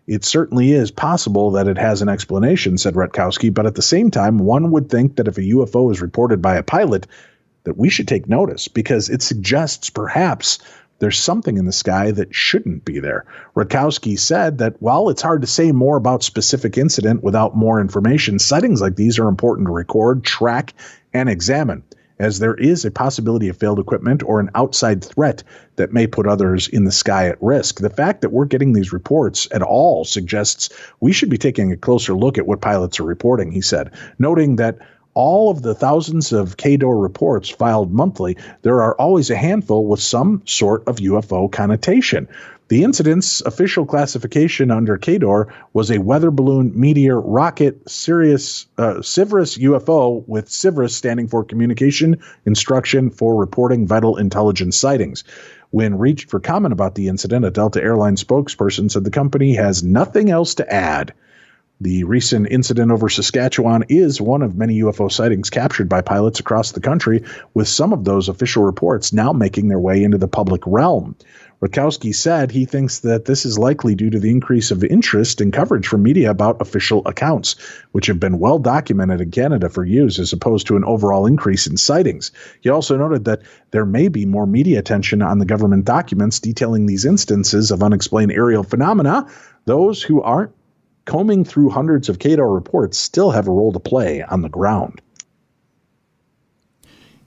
It certainly is possible that it has an explanation, said Rutkowski, but at the same time, one would think that if a UFO is reported by a pilot, that we should take notice because it suggests perhaps there's something in the sky that shouldn't be there. Rutkowski said that while it's hard to say more about specific incident without more information, sightings like these are important to record, track, and examine, as there is a possibility of failed equipment or an outside threat that may put others in the sky at risk. The fact that we're getting these reports at all suggests we should be taking a closer look at what pilots are reporting, he said, noting that all of the thousands of KDOR reports filed monthly, there are always a handful with some sort of UFO connotation. The incident's official classification under KDOR was a weather balloon, meteor, rocket, Sirius, Sivris UFO, with Sivris standing for Communication Instruction for Reporting Vital Intelligence Sightings. When reached for comment about the incident, a Delta Airlines spokesperson said the company has nothing else to add. The recent incident over Saskatchewan is one of many UFO sightings captured by pilots across the country, with some of those official reports now making their way into the public realm. Rutkowski said he thinks that this is likely due to the increase of interest and coverage from media about official accounts, which have been well documented in Canada for years, as opposed to an overall increase in sightings. He also noted that there may be more media attention on the government documents detailing these instances of unexplained aerial phenomena. Those who aren't combing through hundreds of KDOR reports still have a role to play on the ground.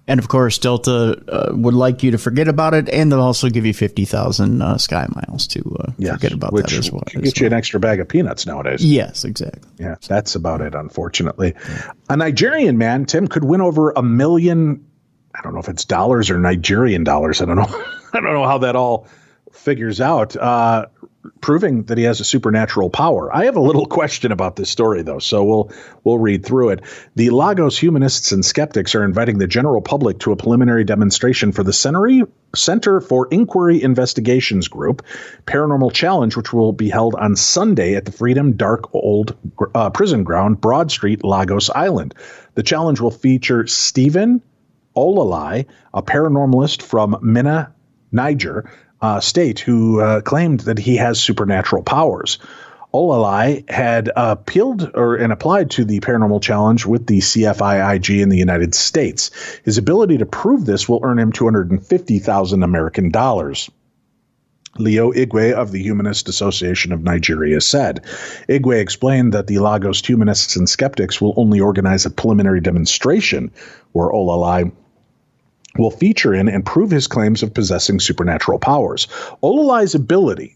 And of course, Delta would like you to forget about it, and they'll also give you 50,000 sky miles to forget about that as well. Which can get you an extra bag of peanuts nowadays. Yes, exactly. Yeah, that's about it, unfortunately. Yeah. A Nigerian man, Tim, could win over $1 million. I don't know if it's dollars or Nigerian dollars. I don't know. I don't know how that all figures out. Proving that he has a supernatural power. I have a little question about this story, though, so we'll read through it. The Lagos Humanists and Skeptics are inviting the general public to a preliminary demonstration for the Center for Inquiry Investigations Group Paranormal Challenge, which will be held on Sunday at the Freedom Dark Old Prison Ground, Broad Street, Lagos Island. The challenge will feature Stephen Olalai, a paranormalist from Minna, Niger, state, who claimed that he has supernatural powers. Olalai had appealed and applied to the paranormal challenge with the CFIIG in the United States. His ability to prove this will earn him 250,000 American dollars. Leo Igwe of the Humanist Association of Nigeria said. Igwe explained that the Lagos Humanists and Skeptics will only organize a preliminary demonstration where Olalai will feature in and prove his claims of possessing supernatural powers. Olalai's ability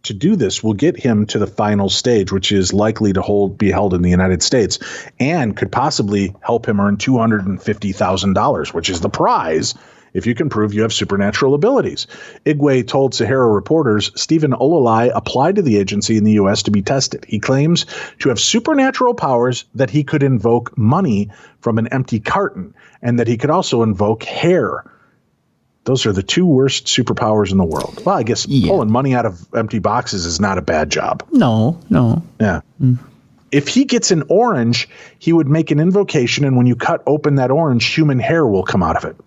to do this will get him to the final stage, which is likely to be held in the United States, and could possibly help him earn $250,000, which is the prize if you can prove you have supernatural abilities. Igwe told Sahara reporters Stephen Olalai applied to the agency in the U.S. to be tested. He claims to have supernatural powers that he could invoke money from an empty carton, and that he could also invoke hair. Those are the two worst superpowers in the world. Well, I guess pulling money out of empty boxes is not a bad job. No. Yeah. If he gets an orange, he would make an invocation, and when you cut open that orange, human hair will come out of it.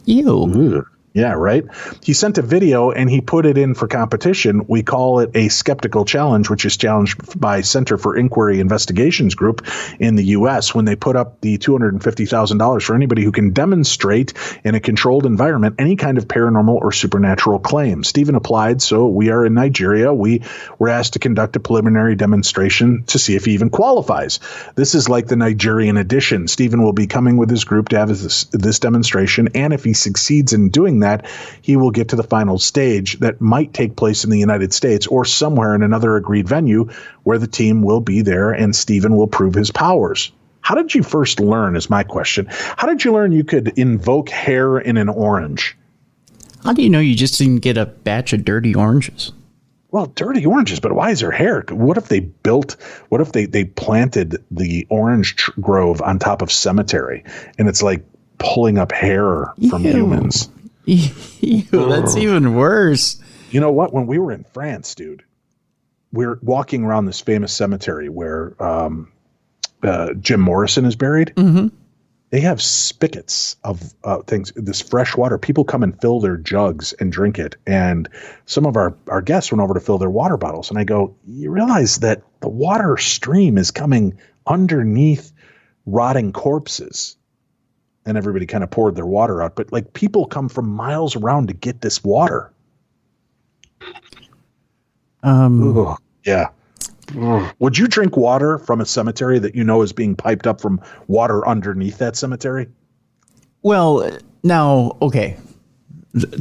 Ew. Ooh. Yeah, right. He sent a video and he put it in for competition. We call it a skeptical challenge, which is challenged by Center for Inquiry Investigations Group in the U.S. when they put up the $250,000 for anybody who can demonstrate in a controlled environment any kind of paranormal or supernatural claim. Stephen applied, so we are in Nigeria. We were asked to conduct a preliminary demonstration to see if he even qualifies. This is like the Nigerian edition. Stephen will be coming with his group to have this demonstration, and if he succeeds in doing that, he will get to the final stage that might take place in the United States or somewhere in another agreed venue where the team will be there and Stephen will prove his powers. How did you first learn is my question. How did you learn you could invoke hair in an orange? How do you know you just didn't get a batch of dirty oranges? Well, dirty oranges, but why is there hair? What if they planted the orange grove on top of cemetery and it's like pulling up hair from humans? Ew, that's even worse. You know what? When we were in France, dude, we were walking around this famous cemetery where Jim Morrison is buried. Mm-hmm. They have spigots of things, this fresh water. People come and fill their jugs and drink it. And some of our guests went over to fill their water bottles. And I go, you realize that the water stream is coming underneath rotting corpses. and everybody kind of poured their water out. But like people come from miles around to get this water. Ugh, yeah. Ugh. Would you drink water from a cemetery that you know is being piped up from water underneath that cemetery? Well, now, okay.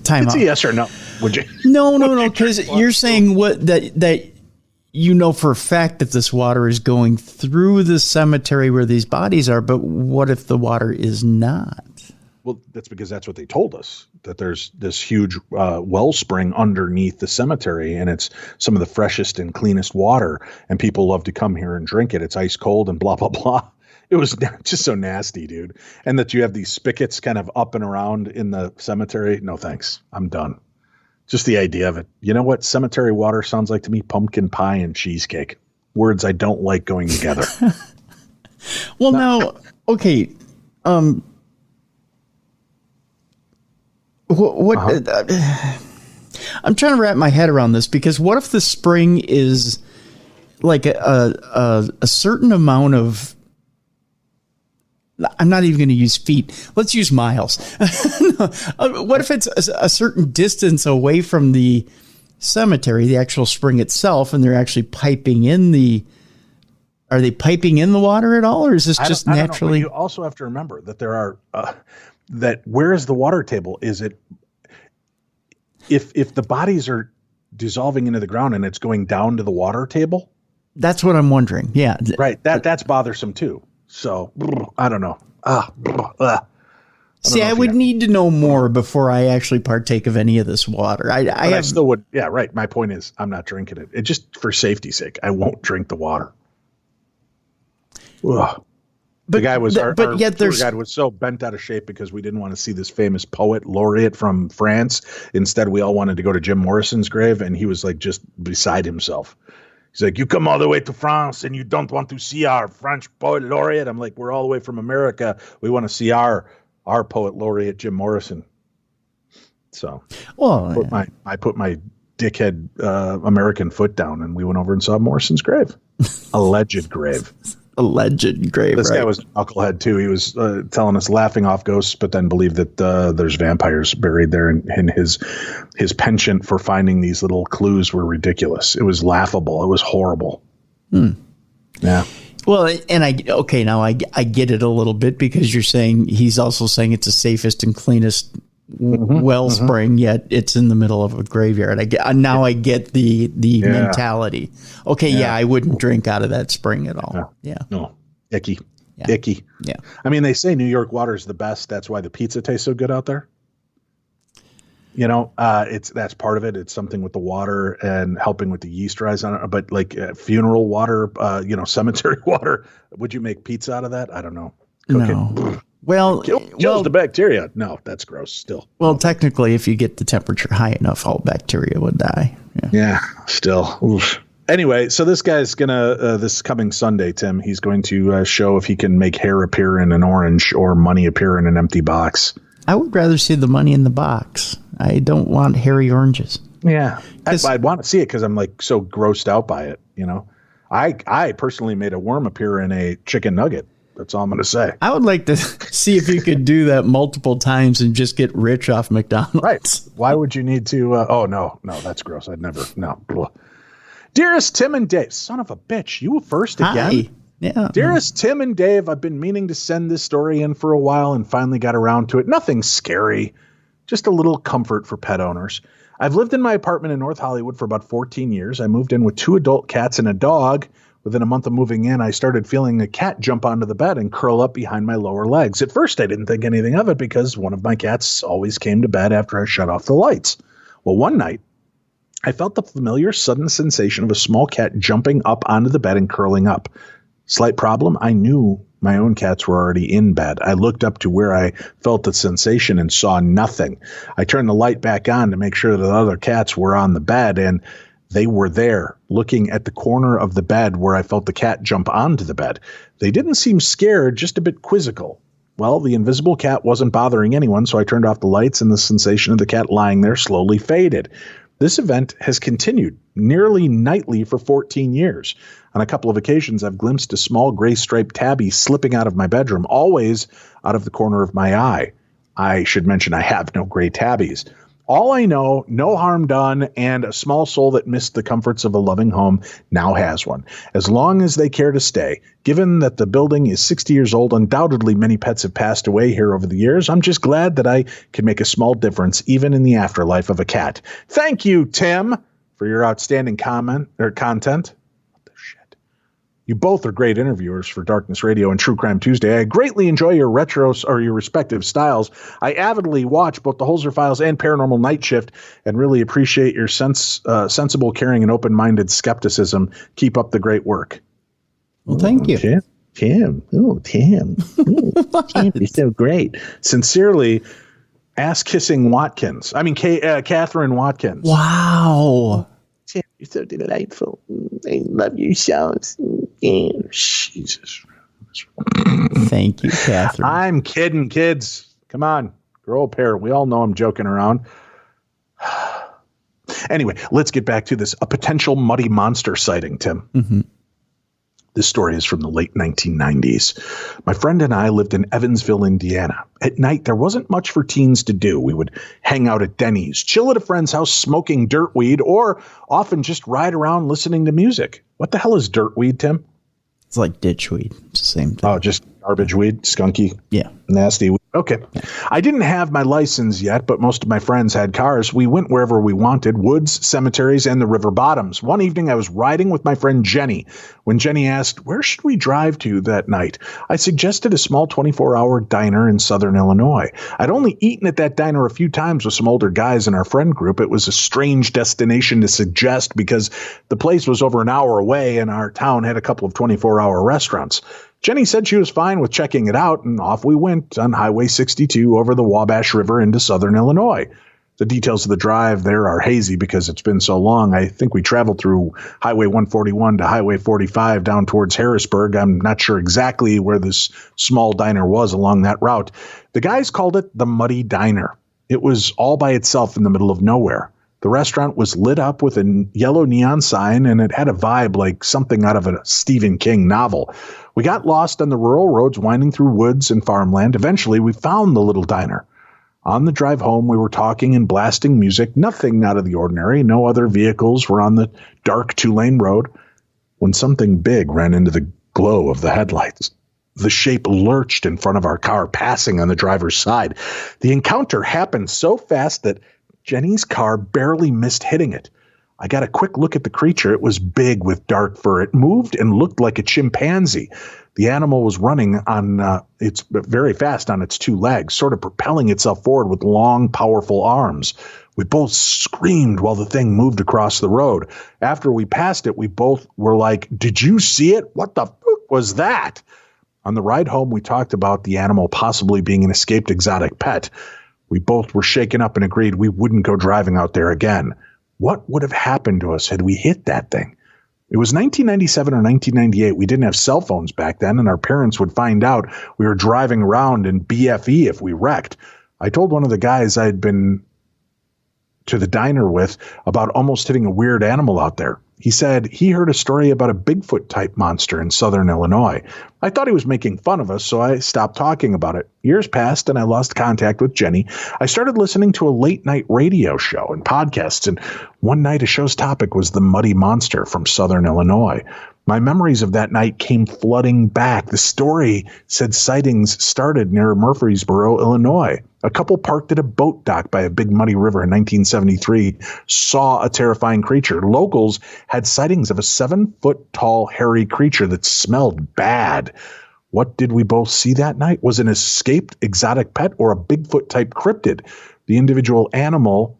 Time It's out. a yes or no. Would you? No, because you're saying that you know for a fact that this water is going through the cemetery where these bodies are, but what if the water is not? Well, that's because that's what they told us, that there's this huge wellspring underneath the cemetery, and it's some of the freshest and cleanest water, and people love to come here and drink it. It's ice cold and blah, blah, blah. It was just so nasty, dude. And that you have these spigots kind of up and around in the cemetery. No, thanks. I'm done. Just the idea of it. You know what cemetery water sounds like to me? Pumpkin pie and cheesecake. Words I don't like going together. Well, now, okay. What I'm trying to wrap my head around this, because what if the spring is like a certain amount of, I'm not even going to use feet. Let's use miles. What if it's a certain distance away from the cemetery, the actual spring itself, and they're actually piping in are they piping in the water at all, or is this just naturally? You also have to remember that there are, that where is the water table? Is it, if the bodies are dissolving into the ground and it's going down to the water table? That's what I'm wondering. Yeah. Right. That's bothersome too. So I don't know. See, I would need to know more before I actually partake of any of this water. I still would. Yeah, right. My point is, I'm not drinking it. It just for safety's sake, I won't drink the water. Ugh. The guy was, our tour guide was so bent out of shape because we didn't want to see this famous poet laureate from France. Instead, we all wanted to go to Jim Morrison's grave, and he was like just beside himself. He's like, you come all the way to France and you don't want to see our French poet laureate? I'm like, we're all the way from America. We want to see our poet laureate, Jim Morrison. So I put my dickhead American foot down, and we went over and saw Morrison's grave. Alleged grave. Alleged grave. This guy was a knucklehead too. He was telling us laughing off ghosts, but then believed that there's vampires buried there, and his penchant for finding these little clues were ridiculous. It was laughable. It was horrible. Yeah. Well, and I get it a little bit, because he's also saying it's the safest and cleanest wellspring, yet it's in the middle of a graveyard. I get the mentality. Okay, I wouldn't drink out of that spring at all. Yeah. No. Icky. Yeah. Icky. Yeah. I mean, they say New York water is the best. That's why the pizza tastes so good out there. You know, that's part of it. It's something with the water and helping with the yeast rise on it. But like funeral water, cemetery water, would you make pizza out of that? I don't know. No. Well, kills the bacteria. No, that's gross still. Well, technically, if you get the temperature high enough, all bacteria would die. Yeah, still. Oof. Anyway, so this guy's gonna this coming Sunday, Tim, he's going to show if he can make hair appear in an orange or money appear in an empty box. I would rather see the money in the box. I don't want hairy oranges. Yeah, I'd want to see it because I'm like so grossed out by it. You know, I personally made a worm appear in a chicken nugget. That's all I'm going to say. I would like to see if you could do that multiple times and just get rich off McDonald's. Right. Why would you need to? Oh, no, that's gross. I'd never. No. Dearest Tim and Dave, son of a bitch, you first again? Hi. Yeah. Dearest Tim and Dave, I've been meaning to send this story in for a while and finally got around to it. Nothing scary, just a little comfort for pet owners. I've lived in my apartment in North Hollywood for about 14 years. I moved in with 2 adult cats and a dog. Within a month of moving in, I started feeling a cat jump onto the bed and curl up behind my lower legs. At first, I didn't think anything of it because one of my cats always came to bed after I shut off the lights. Well, one night, I felt the familiar sudden sensation of a small cat jumping up onto the bed and curling up. Slight problem, I knew my own cats were already in bed. I looked up to where I felt the sensation and saw nothing. I turned the light back on to make sure that the other cats were on the bed, and they were there, looking at the corner of the bed where I felt the cat jump onto the bed. They didn't seem scared, just a bit quizzical. Well, the invisible cat wasn't bothering anyone, so I turned off the lights, and the sensation of the cat lying there slowly faded. This event has continued nearly nightly for 14 years. On a couple of occasions, I've glimpsed a small gray striped tabby slipping out of my bedroom, always out of the corner of my eye. I should mention I have no gray tabbies. All I know, no harm done, and a small soul that missed the comforts of a loving home now has one, as long as they care to stay. Given that the building is 60 years old, undoubtedly many pets have passed away here over the years. I'm just glad that I can make a small difference, even in the afterlife of a cat. Thank you, Tim, for your outstanding content. You both are great interviewers for Darkness Radio and True Crime Tuesday. I greatly enjoy your retros or your respective styles. I avidly watch both the Holzer Files and Paranormal Night Shift and really appreciate your sensible, caring, and open-minded skepticism. Keep up the great work. Well, thank you. Tim. Oh, Tim. Tim, you're so great. Sincerely, ass-kissing Watkins. I mean, Catherine Watkins. Wow. Tim, you're so delightful. I love your shows. Jesus. Thank you, Catherine. I'm kidding, kids. Come on. Grow a pair. We all know I'm joking around. Anyway, let's get back to this. A potential muddy monster sighting, Tim. Mm-hmm. This story is from the late 1990s. My friend and I lived in Evansville, Indiana. At night, there wasn't much for teens to do. We would hang out at Denny's, chill at a friend's house smoking dirtweed, or often just ride around listening to music. What the hell is dirtweed, Tim? It's like ditchweed. It's the same thing. Oh, just garbage weed, skunky, yeah, nasty weed. Okay. I didn't have my license yet, but most of my friends had cars. We went wherever we wanted, woods, cemeteries, and the river bottoms. One evening, I was riding with my friend Jenny. When Jenny asked, where should we drive to that night? I suggested a small 24-hour diner in southern Illinois. I'd only eaten at that diner a few times with some older guys in our friend group. It was a strange destination to suggest because the place was over an hour away and our town had a couple of 24-hour restaurants. Jenny said she was fine with checking it out, and off we went on Highway 62 over the Wabash River into southern Illinois. The details of the drive there are hazy because it's been so long. I think we traveled through Highway 141 to Highway 45 down towards Harrisburg. I'm not sure exactly where this small diner was along that route. The guys called it the Muddy Diner. It was all by itself in the middle of nowhere. The restaurant was lit up with a yellow neon sign, and it had a vibe like something out of a Stephen King novel. We got lost on the rural roads winding through woods and farmland. Eventually, we found the little diner. On the drive home, we were talking and blasting music, nothing out of the ordinary. No other vehicles were on the dark two-lane road when something big ran into the glow of the headlights. The shape lurched in front of our car, passing on the driver's side. The encounter happened so fast that Jenny's car barely missed hitting it. I got a quick look at the creature. It was big with dark fur. It moved and looked like a chimpanzee. The animal was running on it's very fast on its two legs, sort of propelling itself forward with long, powerful arms. We both screamed while the thing moved across the road. After we passed it, we both were like, "Did you see it? What the fuck was that?" On the ride home, we talked about the animal possibly being an escaped exotic pet. We both were shaken up and agreed we wouldn't go driving out there again. What would have happened to us had we hit that thing? It was 1997 or 1998. We didn't have cell phones back then, and our parents would find out we were driving around in BFE if we wrecked. I told one of the guys I'd been to the diner with about almost hitting a weird animal out there. He said he heard a story about a Bigfoot-type monster in southern Illinois. I thought he was making fun of us, so I stopped talking about it. Years passed, and I lost contact with Jenny. I started listening to a late-night radio show and podcasts, and one night a show's topic was the Muddy Monster from southern Illinois. My memories of that night came flooding back. The story said sightings started near Murfreesboro, Illinois. A couple parked at a boat dock by a big muddy river in 1973 saw a terrifying creature. Locals had sightings of a 7-foot-tall hairy creature that smelled bad. What did we both see that night? Was it an escaped exotic pet or a Bigfoot-type cryptid? The individual animal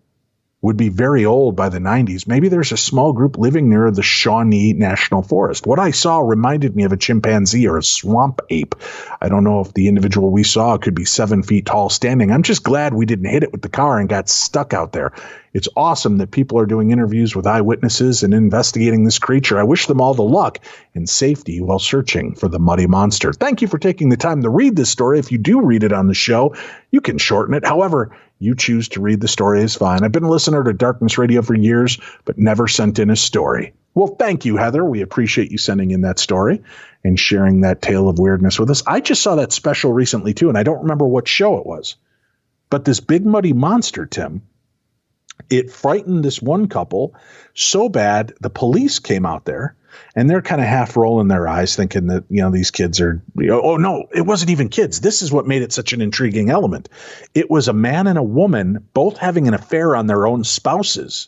would be very old by the 90s. Maybe there's a small group living near the Shawnee National Forest. What I saw reminded me of a chimpanzee or a swamp ape. I don't know if the individual we saw could be 7 feet tall standing. I'm just glad we didn't hit it with the car and got stuck out there. It's awesome that people are doing interviews with eyewitnesses and investigating this creature. I wish them all the luck and safety while searching for the Muddy Monster. Thank you for taking the time to read this story. If you do read it on the show, you can shorten it however You choose to read the story is fine. I've been a listener to Darkness Radio for years, but never sent in a story. Well, thank you, Heather. We appreciate you sending in that story and sharing that tale of weirdness with us. I just saw that special recently, too, and I don't remember what show it was. But this big muddy monster, Tim, it frightened this one couple so bad the police came out there, and they're kind of half rolling their eyes thinking that, these kids are, oh, no, it wasn't even kids. This is what made it such an intriguing element. It was a man and a woman both having an affair on their own spouses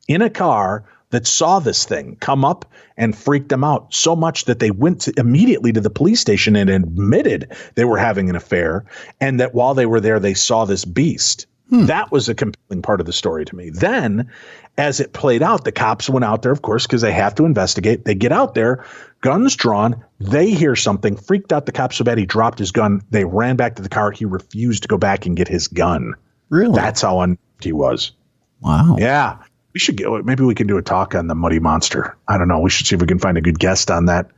in a car that saw this thing come up and freaked them out so much that they went immediately to the police station and admitted they were having an affair, and that while they were there, they saw this beast. That was a compelling part of the story to me. Then, as it played out, the cops went out there, of course, because they have to investigate. They get out there, guns drawn. They hear something, freaked out the cop so bad he dropped his gun. They ran back to the car. He refused to go back and get his gun. Really? That's how unnerved he was. Wow. Yeah. We should go. Maybe we can do a talk on the Muddy Monster. I don't know. We should see if we can find a good guest on that.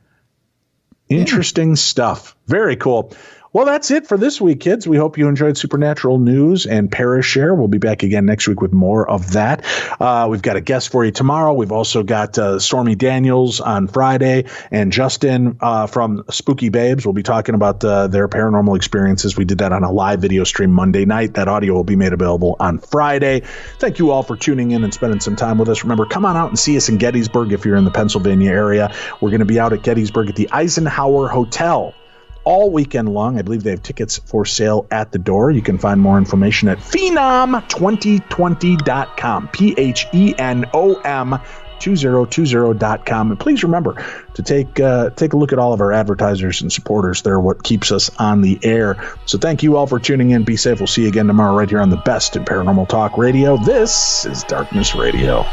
Interesting stuff. Very cool. Well, that's it for this week, kids. We hope you enjoyed Supernatural News and Parashare. We'll be back again next week with more of that. We've got a guest for you tomorrow. We've also got Stormy Daniels on Friday, and Justin from Spooky Babes. We'll be talking about their paranormal experiences. We did that on a live video stream Monday night. That audio will be made available on Friday. Thank you all for tuning in and spending some time with us. Remember, come on out and see us in Gettysburg if you're in the Pennsylvania area. We're going to be out at Gettysburg at the Eisenhower Hotel all weekend long. I believe they have tickets for sale at the door. You can find more information at phenom2020.com. PHENOM2020.com. And please remember to take a look at all of our advertisers and supporters. They're what keeps us on the air. So thank you all for tuning in. Be safe. We'll see you again tomorrow right here on the best in paranormal talk radio. This is Darkness Radio.